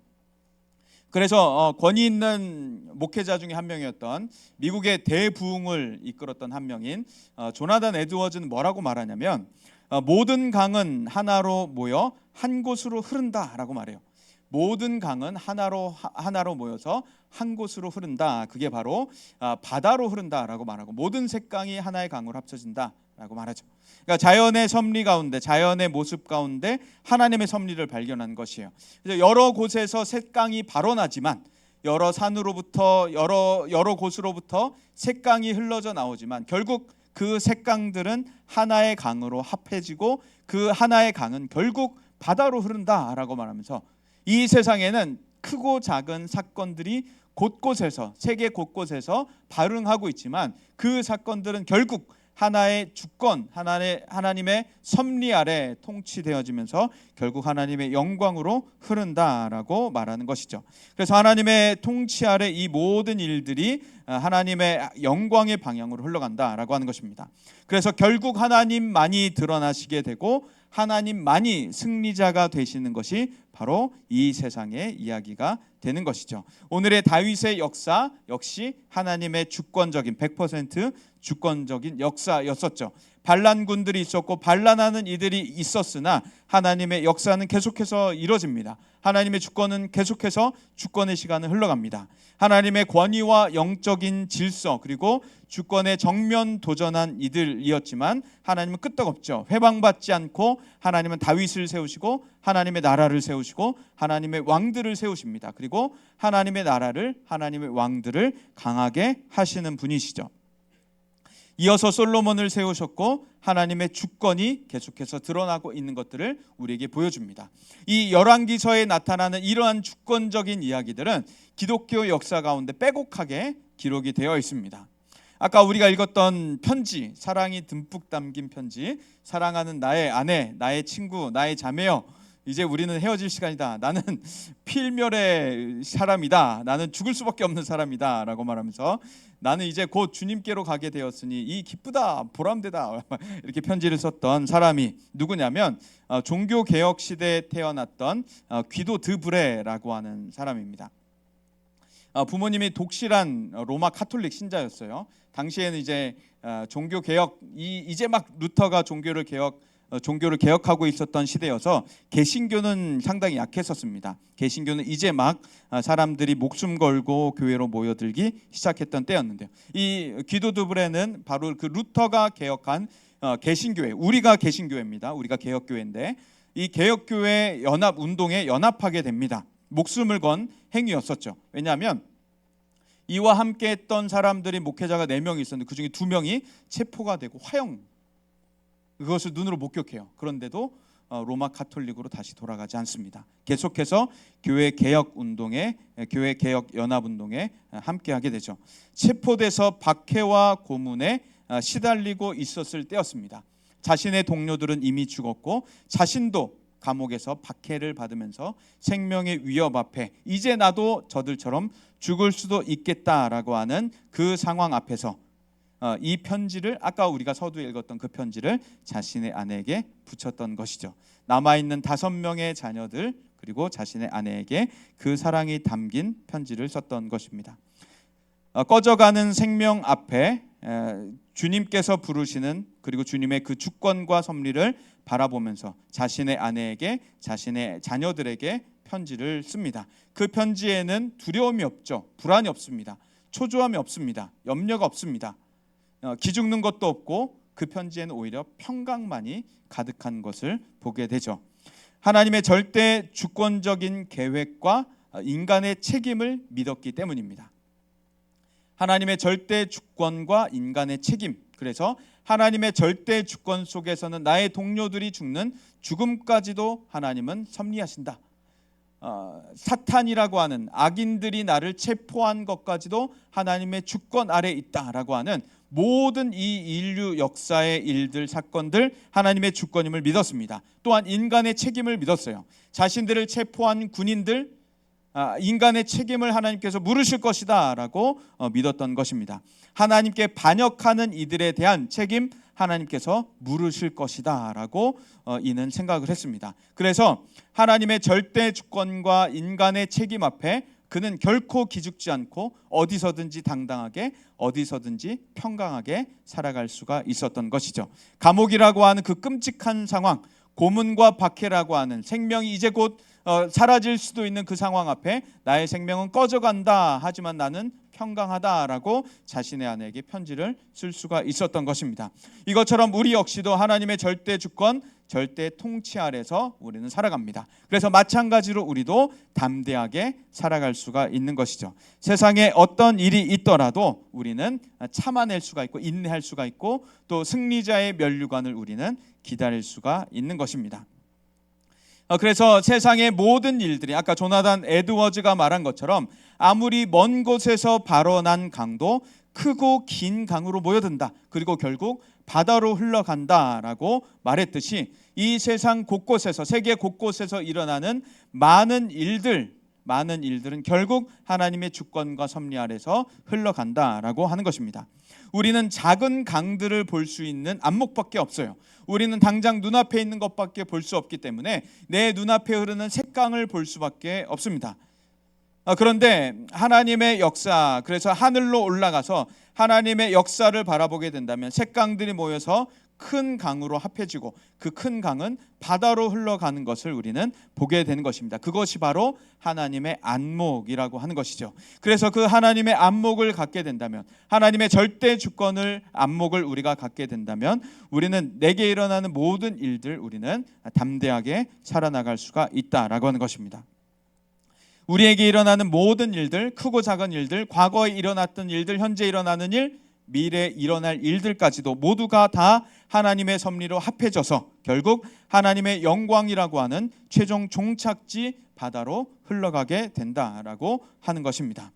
B: 그래서 권위 있는 목회자 중에 한 명이었던, 미국의 대부흥을 이끌었던 한 명인 조나단 에드워즈는 뭐라고 말하냐면, 모든 강은 하나로 모여 한 곳으로 흐른다라고 말해요. 모든 강은 하나로 모여서 한 곳으로 흐른다. 그게 바로 바다로 흐른다라고 말하고, 모든 셋강이 하나의 강으로 합쳐진다라고 말하죠. 그러니까 자연의 섭리 가운데, 자연의 모습 가운데 하나님의 섭리를 발견한 것이에요. 여러 곳에서 셋강이 발원하지만, 여러 산으로부터 여러 곳으로부터 셋강이 흘러져 나오지만, 결국 그 셋강들은 하나의 강으로 합해지고, 그 하나의 강은 결국 바다로 흐른다라고 말하면서, 이 세상에는 크고 작은 사건들이 곳곳에서, 세계 곳곳에서 발生하고 있지만, 그 사건들은 결국 하나의 주권, 하나님의 섭리 아래 통치되어지면서 결국 하나님의 영광으로 흐른다라고 말하는 것이죠. 그래서 하나님의 통치 아래 이 모든 일들이 하나님의 영광의 방향으로 흘러간다라고 하는 것입니다. 그래서 결국 하나님만이 드러나시게 되고, 하나님만이 승리자가 되시는 것이 바로 이 세상의 이야기가 되는 것이죠. 오늘의 다윗의 역사 역시 하나님의 주권적인 100% 주권적인 역사였었죠. 반란군들이 있었고 반란하는 이들이 있었으나 하나님의 역사는 계속해서 이루어집니다. 하나님의 주권은 계속해서 주권의 시간은 흘러갑니다. 하나님의 권위와 영적인 질서, 그리고 주권에 정면 도전한 이들이었지만 하나님은 끄떡없죠. 회방받지 않고 하나님은 다윗을 세우시고 하나님의 나라를 세우시고 하나님의 왕들을 세우십니다. 그리고 하나님의 나라를, 하나님의 왕들을 강하게 하시는 분이시죠. 이어서 솔로몬을 세우셨고 하나님의 주권이 계속해서 드러나고 있는 것들을 우리에게 보여줍니다. 이 열왕기서에 나타나는 이러한 주권적인 이야기들은 기독교 역사 가운데 빼곡하게 기록이 되어 있습니다. 아까 우리가 읽었던 편지, 사랑이 듬뿍 담긴 편지, 사랑하는 나의 아내, 나의 친구, 나의 자매여, 이제 우리는 헤어질 시간이다. 나는 필멸의 사람이다. 나는 죽을 수밖에 없는 사람이다 라고 말하면서 나는 이제 곧 주님께로 가게 되었으니 이 기쁘다 보람되다 이렇게 편지를 썼던 사람이 누구냐면 종교개혁 시대에 태어났던 귀도 드브레라고 하는 사람입니다. 부모님이 독실한 로마 카톨릭 신자였어요. 당시에는 이제 종교개혁 이제 막 루터가 종교를 개혁하고 있었던 시대여서 개신교는 상당히 약했었습니다. 개신교는 이제 막 사람들이 목숨 걸고 교회로 모여들기 시작했던 때였는데요. 이 귀도 드브레는 바로 그 루터가 개혁한 개신교회, 우리가 개신교회입니다. 우리가 개혁교회인데 이 개혁교회 연합 운동에 연합하게 됩니다. 목숨을 건 행위였었죠. 왜냐하면 이와 함께 했던 사람들이 목회자가 4명이 있었는데 그중에 2명이 체포가 되고 화형, 그것을 눈으로 목격해요. 그런데도 로마 카톨릭으로 다시 돌아가지 않습니다. 계속해서 교회 개혁 운동에, 교회 개혁 연합 운동에 함께하게 되죠. 체포돼서 박해와 고문에 시달리고 있었을 때였습니다. 자신의 동료들은 이미 죽었고 자신도 감옥에서 박해를 받으면서 생명의 위협 앞에 이제 나도 저들처럼 죽을 수도 있겠다라고 하는 그 상황 앞에서 이 편지를, 아까 우리가 서두에 읽었던 그 편지를 자신의 아내에게 붙였던 것이죠. 남아있는 5명의 자녀들 그리고 자신의 아내에게 그 사랑이 담긴 편지를 썼던 것입니다. 꺼져가는 생명 앞에 주님께서 부르시는, 그리고 주님의 그 주권과 섭리를 바라보면서 자신의 아내에게, 자신의 자녀들에게 편지를 씁니다. 그 편지에는 두려움이 없죠. 불안이 없습니다. 초조함이 없습니다. 염려가 없습니다. 기죽는 것도 없고 그 편지에는 오히려 평강만이 가득한 것을 보게 되죠. 하나님의 절대 주권적인 계획과 인간의 책임을 믿었기 때문입니다. 하나님의 절대 주권과 인간의 책임, 그래서 하나님의 절대 주권 속에서는 나의 동료들이 죽는 죽음까지도 하나님은 섭리하신다. 사탄이라고 하는 악인들이 나를 체포한 것까지도 하나님의 주권 아래 있다라고 하는 모든 이 인류 역사의 일들, 사건들 하나님의 주권임을 믿었습니다. 또한 인간의 책임을 믿었어요. 자신들을 체포한 군인들, 인간의 책임을 하나님께서 물으실 것이다 라고 믿었던 것입니다. 하나님께 반역하는 이들에 대한 책임 하나님께서 물으실 것이다 라고 이는 생각을 했습니다. 그래서 하나님의 절대 주권과 인간의 책임 앞에 그는 결코 기죽지 않고 어디서든지 당당하게, 어디서든지 평강하게 살아갈 수가 있었던 것이죠. 감옥이라고 하는 그 끔찍한 상황, 고문과 박해라고 하는 생명이 이제 곧 사라질 수도 있는 그 상황 앞에 나의 생명은 꺼져간다, 하지만 나는 평강하다라고 자신의 아내에게 편지를 쓸 수가 있었던 것입니다. 이것처럼 우리 역시도 하나님의 절대 주권, 절대 통치 아래서 우리는 살아갑니다. 그래서 마찬가지로 우리도 담대하게 살아갈 수가 있는 것이죠. 세상에 어떤 일이 있더라도 우리는 참아낼 수가 있고 인내할 수가 있고 또 승리자의 면류관을 우리는 기다릴 수가 있는 것입니다. 그래서 세상의 모든 일들이 아까 조나단 에드워즈가 말한 것처럼 아무리 먼 곳에서 발원한 강도 크고 긴 강으로 모여든다. 그리고 결국 바다로 흘러간다라고 말했듯이 이 세상 곳곳에서, 세계 곳곳에서 일어나는 많은 일들은 결국 하나님의 주권과 섭리 아래서 흘러간다라고 하는 것입니다. 우리는 작은 강들을 볼 수 있는 안목밖에 없어요. 우리는 당장 눈앞에 있는 것밖에 볼 수 없기 때문에 내 눈앞에 흐르는 샛강을 볼 수밖에 없습니다. 그런데 하나님의 역사, 그래서 하늘로 올라가서 하나님의 역사를 바라보게 된다면 샛강들이 모여서 큰 강으로 합해지고 그 큰 강은 바다로 흘러가는 것을 우리는 보게 되는 것입니다. 그것이 바로 하나님의 안목이라고 하는 것이죠. 그래서 그 하나님의 안목을 갖게 된다면, 하나님의 절대 주권을 안목을 우리가 갖게 된다면 우리는 내게 일어나는 모든 일들 우리는 담대하게 살아나갈 수가 있다라고 하는 것입니다. 우리에게 일어나는 모든 일들, 크고 작은 일들, 과거에 일어났던 일들, 현재 일어나는 일, 미래에 일어날 일들까지도 모두가 다 하나님의 섭리로 합해져서 결국 하나님의 영광이라고 하는 최종 종착지 바다로 흘러가게 된다라고 하는 것입니다.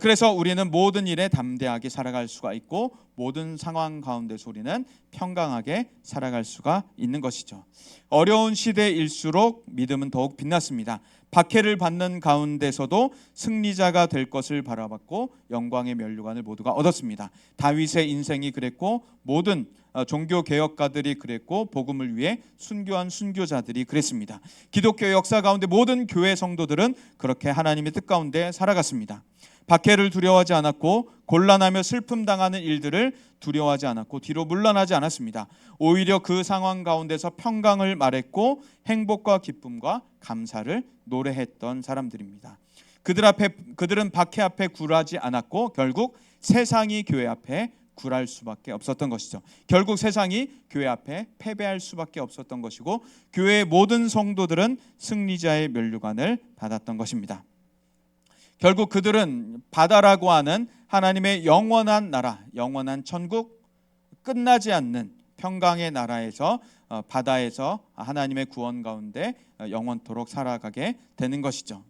B: 그래서 우리는 모든 일에 담대하게 살아갈 수가 있고 모든 상황 가운데서 우리는 평강하게 살아갈 수가 있는 것이죠. 어려운 시대일수록 믿음은 더욱 빛났습니다. 박해를 받는 가운데서도 승리자가 될 것을 바라봤고 영광의 면류관을 모두가 얻었습니다. 다윗의 인생이 그랬고 모든 종교 개혁가들이 그랬고 복음을 위해 순교한 순교자들이 그랬습니다. 기독교 역사 가운데 모든 교회 성도들은 그렇게 하나님의 뜻 가운데 살아갔습니다. 박해를 두려워하지 않았고 곤란하며 슬픔 당하는 일들을 두려워하지 않았고 뒤로 물러나지 않았습니다. 오히려 그 상황 가운데서 평강을 말했고 행복과 기쁨과 감사를 노래했던 사람들입니다. 그들은 박해 앞에 굴하지 않았고 결국 세상이 교회 앞에 굴할 수밖에 없었던 것이죠. 결국 세상이 교회 앞에 패배할 수밖에 없었던 것이고 교회의 모든 성도들은 승리자의 면류관을 받았던 것입니다. 결국 그들은 바다라고 하는 하나님의 영원한 나라, 영원한 천국, 끝나지 않는 평강의 나라에서 바다에서 하나님의 구원 가운데 영원토록 살아가게 되는 것이죠.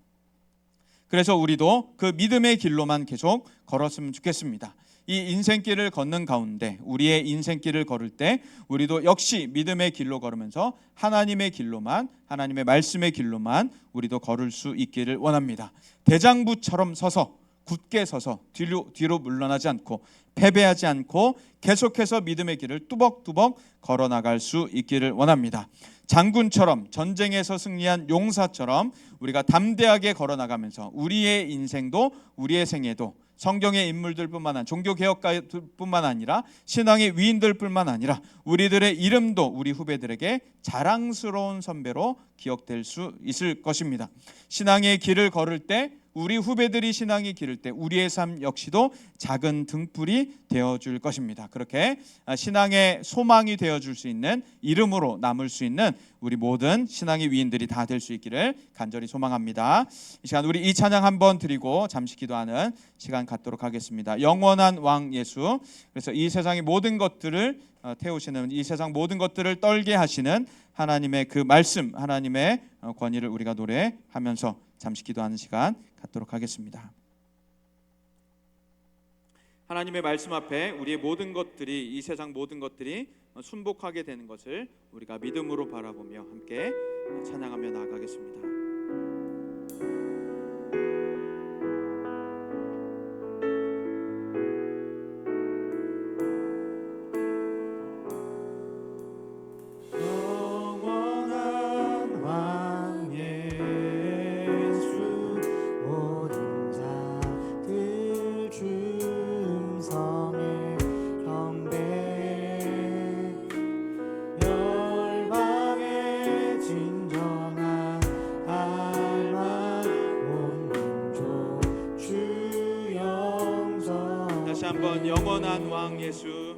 B: 그래서 우리도 그 믿음의 길로만 계속 걸었으면 좋겠습니다. 이 인생길을 걷는 가운데 우리의 인생길을 걸을 때 우리도 역시 믿음의 길로 걸으면서 하나님의 길로만, 하나님의 말씀의 길로만 우리도 걸을 수 있기를 원합니다. 대장부처럼 서서 굳게 서서 뒤로 물러나지 않고 패배하지 않고 계속해서 믿음의 길을 뚜벅뚜벅 걸어나갈 수 있기를 원합니다. 장군처럼 전쟁에서 승리한 용사처럼 우리가 담대하게 걸어나가면서 우리의 인생도 우리의 생애도 성경의 인물들뿐만 아니라 종교개혁가뿐만 아니라 신앙의 위인들뿐만 아니라 우리들의 이름도 우리 후배들에게 자랑스러운 선배로 기억될 수 있을 것입니다. 신앙의 길을 걸을 때 우리 후배들이 신앙의 길을 때 우리의 삶 역시도 작은 등불이 되어줄 것입니다. 그렇게 신앙의 소망이 되어줄 수 있는 이름으로 남을 수 있는 우리 모든 신앙의 위인들이 다 될 수 있기를 간절히 소망합니다. 이 시간 우리 이 찬양 한번 드리고 잠시 기도하는 시간 갖도록 하겠습니다. 영원한 왕 예수. 그래서 이 세상의 모든 것들을 태우시는, 이 세상 모든 것들을 떨게 하시는 하나님의 그 말씀, 하나님의 권위를 우리가 노래하면서 잠시 기도하는 시간 갖도록 하겠습니다. 하나님의 말씀 앞에 우리의 모든 것들이, 이 세상 모든 것들이 순복하게 되는 것을 우리가 믿음으로 바라보며 함께 찬양하며 나아가겠습니다. 다시 한번 영원한 왕 예수.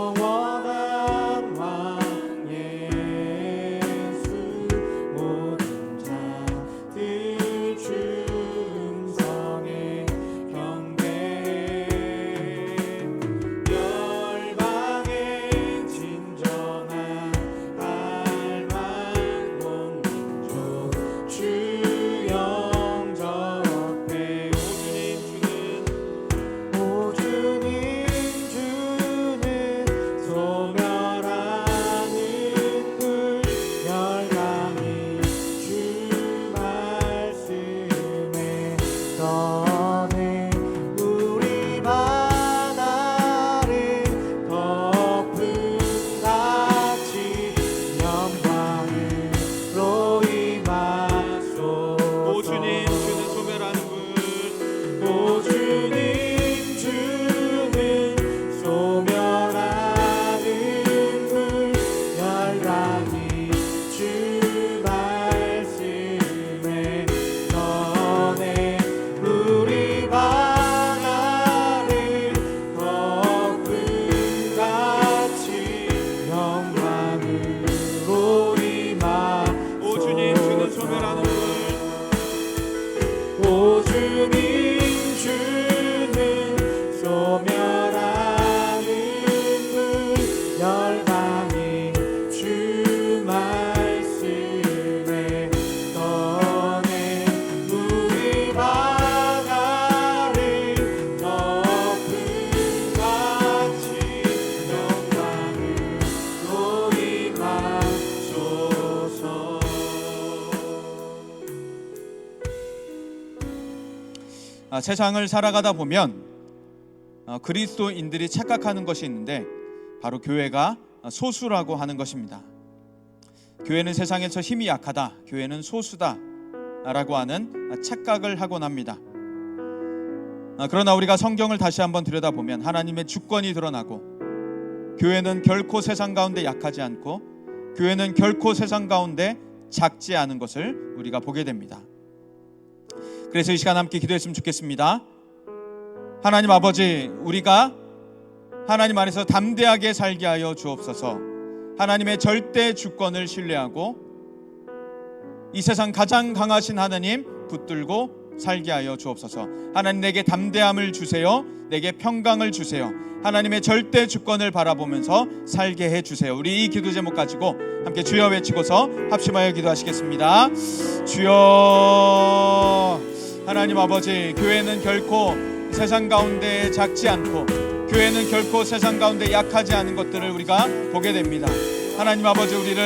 A: 영원한 왕 예수 모든 자들 충성에 경배해 열방의 진정한 갈망 온 민족 주 영접해 오주님
B: 세상을 살아가다 보면 그리스도인들이 착각하는 것이 있는데 바로 교회가 소수라고 하는 것입니다. 교회는 세상에서 힘이 약하다, 교회는 소수다 라고 하는 착각을 하곤 합니다. 그러나 우리가 성경을 다시 한번 들여다보면 하나님의 주권이 드러나고, 교회는 결코 세상 가운데 약하지 않고, 교회는 결코 세상 가운데 작지 않은 것을 우리가 보게 됩니다. 그래서 이 시간 함께 기도했으면 좋겠습니다. 하나님 아버지, 우리가 하나님 안에서 담대하게 살게 하여 주옵소서. 하나님의 절대 주권을 신뢰하고 이 세상 가장 강하신 하나님 붙들고 살게 하여 주옵소서. 하나님, 내게 담대함을 주세요. 내게 평강을 주세요. 하나님의 절대 주권을 바라보면서 살게 해주세요. 우리 이 기도 제목 가지고 함께 주여 외치고서 합심하여 기도하시겠습니다. 주여. 하나님 아버지, 교회는 결코 세상 가운데 작지 않고, 교회는 결코 세상 가운데 약하지 않은 것들을 우리가 보게 됩니다. 하나님 아버지, 우리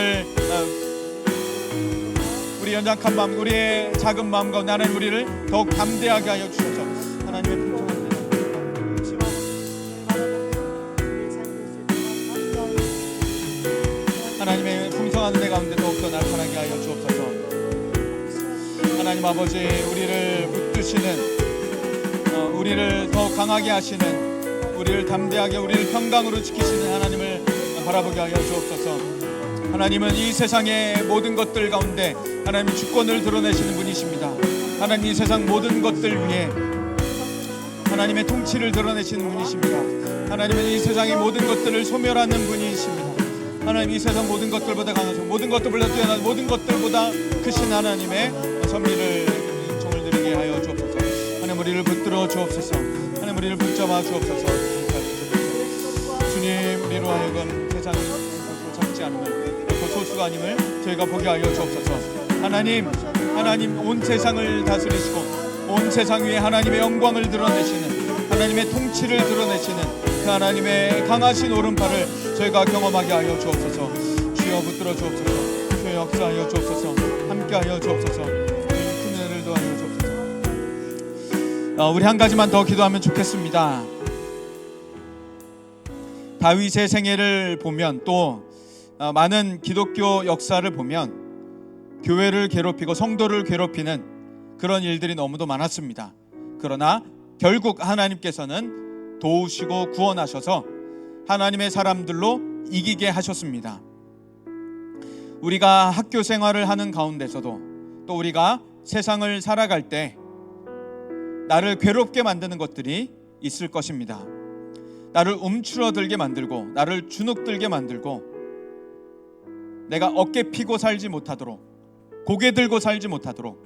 B: 연약한 마음, 우리의 작은 마음 가운데 하나님 우리를 더욱 담대하게 하여 주셔서 하나님의 풍성한 은혜 가운데 더욱더 나타나게 하여 주옵소서. 하나님 아버지, 우리를 붙드시는, 우리를 더 강하게 하시는, 우리를 담대하게, 우리를 평강으로 지키시는 하나님을 바라보게 하여 주옵소서. 하나님은 이 세상의 모든 것들 가운데 하나님의 주권을 드러내시는 분이십니다. 하나님, 이 세상 모든 것들 위에 하나님의 통치를 드러내시는 분이십니다. 하나님은 이 세상의 모든 것들을 소멸하는 분이십니다. 하나님, 이 세상 모든 것들보다 강하시고 모든 것들보다 뛰어난, 모든 것들보다 크신 하나님의 섭리를 정을 드리게 하여 주옵소서. 하나님, 우리를 붙들어 주옵소서. 하나님, 우리를 붙잡아 주옵소서. 주님, 우리로 하여금 세상이 작지 않음을, 소수가 아님을 저희가 보게 하여 주옵소서. 하나님, 온 세상을 다스리시고 온 세상 위에 하나님의 영광을 드러내시는, 하나님의 통치를 드러내시는 그 하나님의 강하신 오른팔을 저희가 경험하게 하여 주옵소서. 주여 붙들어 주옵소서. 주여 역사하여 주옵소서. 함께하여 주옵소서. 큰 은혜를 더하여 주옵소서. 우리 한 가지만 더 기도하면 좋겠습니다. 다윗의 생애를 보면, 또 많은 기독교 역사를 보면 교회를 괴롭히고 성도를 괴롭히는 그런 일들이 너무도 많았습니다. 그러나 결국 하나님께서는 도우시고 구원하셔서 하나님의 사람들로 이기게 하셨습니다. 우리가 학교 생활을 하는 가운데서도, 또 우리가 세상을 살아갈 때 나를 괴롭게 만드는 것들이 있을 것입니다. 나를 움츠러들게 만들고, 나를 주눅들게 만들고, 내가 어깨 피고 살지 못하도록, 고개 들고 살지 못하도록,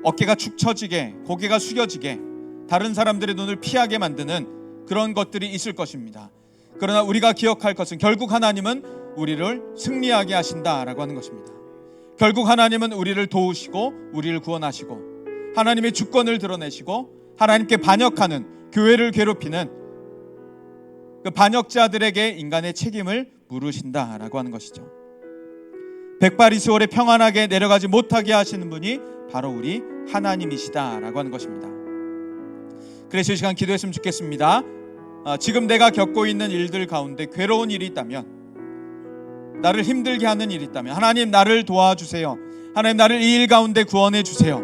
B: 어깨가 축 처지게, 고개가 숙여지게, 다른 사람들의 눈을 피하게 만드는 그런 것들이 있을 것입니다. 그러나 우리가 기억할 것은 결국 하나님은 우리를 승리하게 하신다라고 하는 것입니다. 결국 하나님은 우리를 도우시고 우리를 구원하시고 하나님의 주권을 드러내시고 하나님께 반역하는, 교회를 괴롭히는 그 반역자들에게 인간의 책임을 물으신다라고 하는 것이죠. 백발이수월에 평안하게 내려가지 못하게 하시는 분이 바로 우리 하나님이시다라고 하는 것입니다. 그래서 이 시간 기도했으면 좋겠습니다. 지금 내가 겪고 있는 일들 가운데 괴로운 일이 있다면, 나를 힘들게 하는 일이 있다면 하나님, 나를 도와주세요. 하나님, 나를 이 일 가운데 구원해 주세요.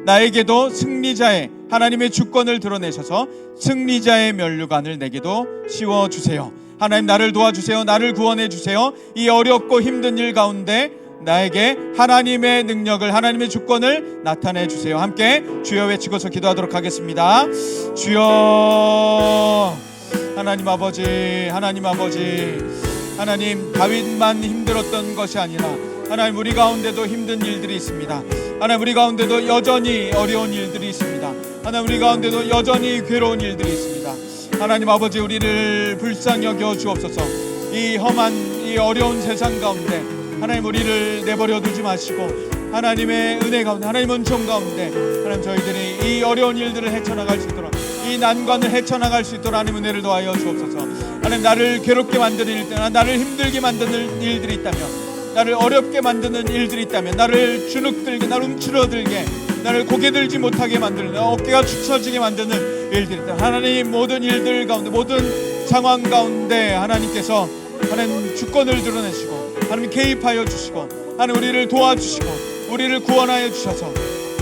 B: 나에게도 승리자의 하나님의 주권을 드러내셔서 승리자의 면류관을 내게도 씌워주세요. 하나님, 나를 도와주세요. 나를 구원해 주세요. 이 어렵고 힘든 일 가운데 나에게 하나님의 능력을, 하나님의 주권을 나타내 주세요. 함께 주여 외치고서 기도하도록 하겠습니다. 주여. 하나님 아버지, 하나님 아버지, 하나님, 다윗만 힘들었던 것이 아니라 하나님, 우리 가운데도 힘든 일들이 있습니다. 하나님, 우리 가운데도 여전히 어려운 일들이 있습니다. 하나님, 우리 가운데도 여전히 괴로운 일들이 있습니다. 하나님 아버지, 우리를 불쌍히 여겨 주옵소서. 이 험한, 이 어려운 세상 가운데 하나님, 우리를 내버려 두지 마시고 하나님의 은혜 가운데, 하나님의 은총 가운데 하나님, 저희들이 이 어려운 일들을 헤쳐나갈 수 있도록, 이 난관을 헤쳐나갈 수 있도록 하나님 은혜를 더하여 주옵소서. 하나님, 나를 괴롭게 만드는 일들, 나를 힘들게 만드는 일들이 있다면, 나를 어렵게 만드는 일들이 있다면, 나를 주눅들게, 나를 움츠러들게 나를 고개 들지 못하게 만드는, 어깨가 축 처지게 만드는 일들이다. 하나님, 모든 일들 가운데, 모든 상황 가운데 하나님께서 하나님 주권을 드러내시고 하나님 개입하여 주시고 하나님 우리를 도와주시고 우리를 구원하여 주셔서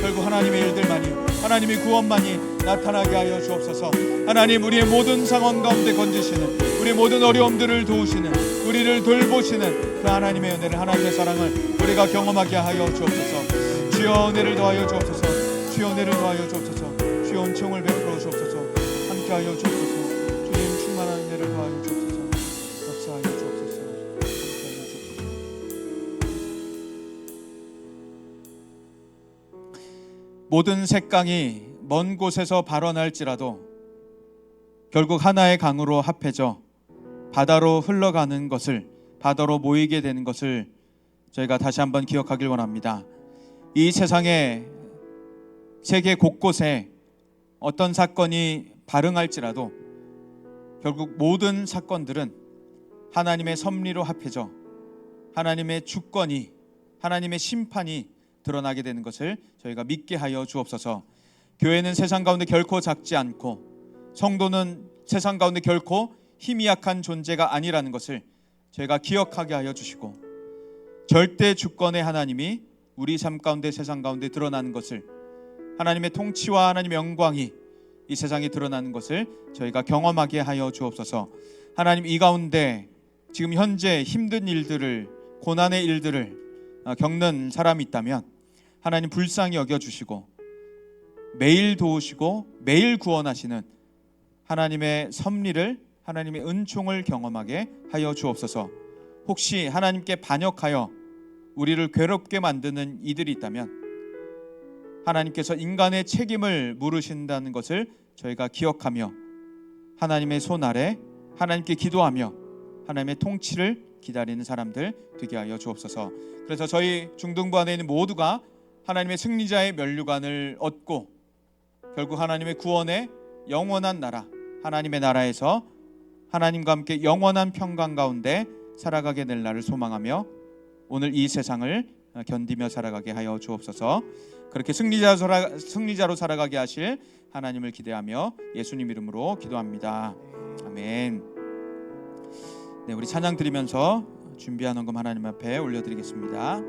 B: 결국 하나님의 일들만이, 하나님의 구원만이 나타나게 하여 주옵소서. 하나님, 우리의 모든 상황 가운데 건지시는, 우리의 모든 어려움들을 도우시는, 우리를 돌보시는 그 하나님의 은혜를, 하나님의 사랑을 우리가 경험하게 하여 주옵소서. 주여 은혜를 더하여 주옵소서. 주여 은혜를 더하여 주옵소서. 주여 은총을 베풀어 주옵소서. 함께하여 주옵소서. 주님 충만한 은혜를 더하여 주옵소서. 역사하여 주옵소서. 함께하여 주옵소서. 모든 색강이 먼 곳에서 발원할지라도 결국 하나의 강으로 합해져 바다로 흘러가는 것을, 바다로 모이게 되는 것을 저희가 다시 한번 기억하길 원합니다. 이 세상에 세계 곳곳에 어떤 사건이 발응할지라도 결국 모든 사건들은 하나님의 섭리로 합해져 하나님의 주권이, 하나님의 심판이 드러나게 되는 것을 저희가 믿게 하여 주옵소서. 교회는 세상 가운데 결코 작지 않고 성도는 세상 가운데 결코 힘이 약한 존재가 아니라는 것을 저희가 기억하게 하여 주시고, 절대 주권의 하나님이 우리 삶 가운데, 세상 가운데 드러나는 것을, 하나님의 통치와 하나님의 영광이 이 세상에 드러나는 것을 저희가 경험하게 하여 주옵소서. 하나님, 이 가운데 지금 현재 힘든 일들을, 고난의 일들을 겪는 사람이 있다면 하나님 불쌍히 여겨주시고 매일 도우시고 매일 구원하시는 하나님의 섭리를, 하나님의 은총을 경험하게 하여 주옵소서. 혹시 하나님께 반역하여 우리를 괴롭게 만드는 이들이 있다면 하나님께서 인간의 책임을 물으신다는 것을 저희가 기억하며 하나님의 손 아래 하나님께 기도하며 하나님의 통치를 기다리는 사람들 되게 하여 주옵소서. 그래서 저희 중등부 안에 있는 모두가 하나님의 승리자의 면류관을 얻고 결국 하나님의 구원의 영원한 나라, 하나님의 나라에서 하나님과 함께 영원한 평강 가운데 살아가게 될 날을 소망하며 오늘 이 세상을 견디며 살아가게 하여 주옵소서. 그렇게 승리자로 살아가게 하실 하나님을 기대하며 예수님 이름으로 기도합니다. 아멘. 네, 우리 찬양 드리면서 준비한 헌금 하나님 앞에 올려드리겠습니다.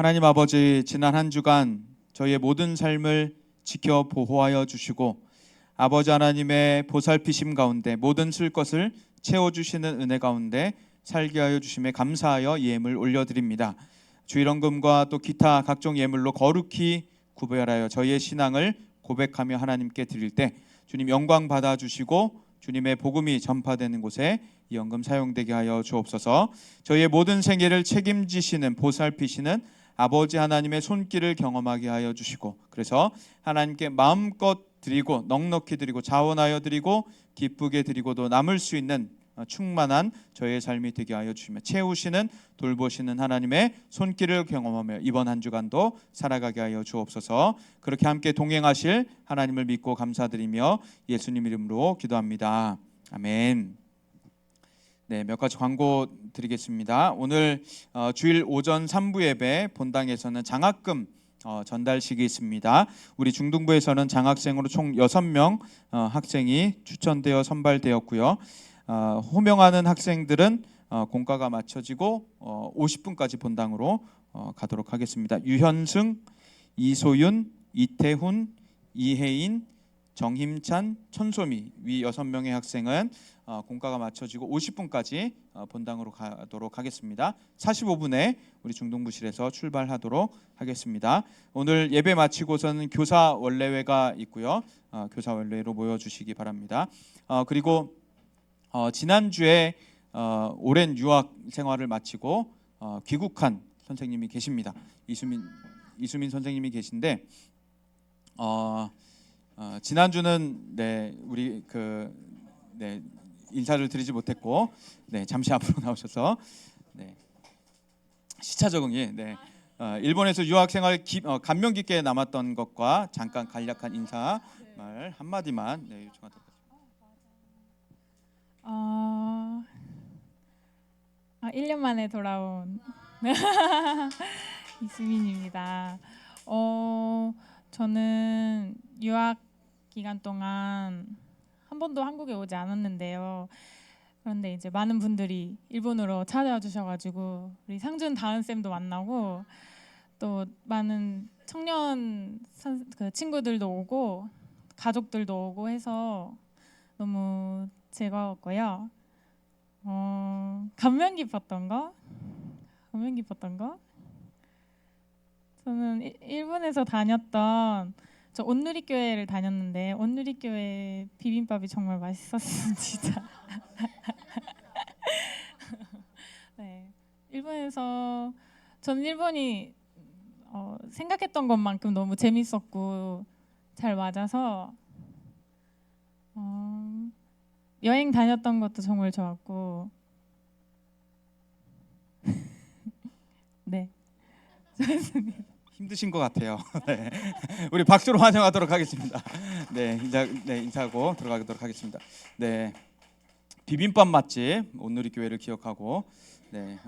B: 하나님 아버지, 지난 한 주간 저희의 모든 삶을 지켜 보호하여 주시고 아버지 하나님의 보살피심 가운데 모든 쓸 것을 채워주시는 은혜 가운데 살게 하여 주심에 감사하여 예물 올려드립니다. 주일헌금과 또 기타 각종 예물로 거룩히 구별하여 저희의 신앙을 고백하며 하나님께 드릴 때 주님 영광 받아주시고 주님의 복음이 전파되는 곳에 이 헌금 사용되게 하여 주옵소서. 저희의 모든 생애를 책임지시는, 보살피시는 아버지 하나님의 손길을 경험하게 하여 주시고, 그래서 하나님께 마음껏 드리고 넉넉히 드리고 자원하여 드리고 기쁘게 드리고도 남을 수 있는 충만한 저희의 삶이 되게 하여 주시며 채우시는, 돌보시는 하나님의 손길을 경험하며 이번 한 주간도 살아가게 하여 주옵소서. 그렇게 함께 동행하실 하나님을 믿고 감사드리며 예수님 이름으로 기도합니다. 아멘. 네, 몇 가지 광고 드리겠습니다. 오늘 주일 오전 3부 예배 본당에서는 장학금 전달식이 있습니다. 우리 중등부에서는 장학생으로 총 6명 학생이 추천되어 선발되었고요. 호명하는 학생들은 공과가 맞춰지고 50분까지 본당으로 가도록 하겠습니다. 유현승, 이소윤, 이태훈, 이혜인, 정힘찬, 천소미 위 6명의 학생은 공가가 맞춰지고 50분까지 본당으로 가도록 하겠습니다. 45분에 우리 중동부실에서 출발하도록 하겠습니다. 오늘 예배 마치고서는 교사 원례회가 있고요. 교사 원례로 모여주시기 바랍니다. 그리고 지난주에 오랜 유학 생활을 마치고 귀국한 선생님이 계십니다. 이수민 선생님이 계신데 지난주는 우리 인사를 드리지 못했고 잠시 앞으로 나오셔서 시차 적응이 일본에서 유학 생활 감명 깊게 남았던 것과 잠깐 간략한 인사 말 한마디만 요청하도록 하겠습니다.
C: 1년 만에 돌아온 이수민입니다. 저는 유학 기간 동안 한 번도 한국에 오지 않았는데요. 그런데 이제 많은 분들이 일본으로 찾아와 주셔가지고 우리 상준 다은 쌤도 만나고 또 많은 청년 친구들도 오고 가족들도 오고 해서 너무 즐거웠고요. 감명 깊었던 거? 저는 일본에서 다녔던 저 온누리 교회를 다녔는데 온누리 교회 비빔밥이 정말 맛있었습니다. 일본에서 저는 일본이 생각했던 것만큼 너무 재밌었고 잘 맞아서 여행 다녔던 것도 정말 좋았고 좋았습니다.
B: 힘드신 것 같아요. 우리 박수로 환영하도록 하겠습니다. 인사하고 들어가도록 하겠습니다. 비빔밥 맛집 온누리 교회를 기억하고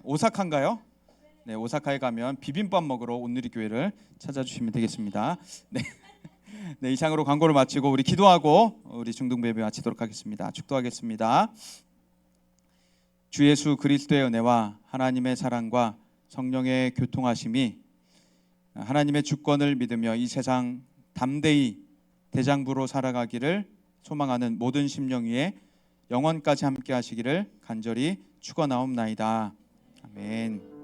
B: 오사카인가요? 오사카에 가면 비빔밥 먹으러 온누리 교회를 찾아주시면 되겠습니다. 이상으로 광고를 마치고 우리 기도하고 우리 중등부 예배 마치도록 하겠습니다. 축도하겠습니다. 주 예수 그리스도의 은혜와 하나님의 사랑과 성령의 교통하심이 하나님의 주권을 믿으며 이 세상 담대히 대장부로 살아가기를 소망하는 모든 심령 위에 영원까지 함께 하시기를 간절히 축원하옵나이다. 아멘.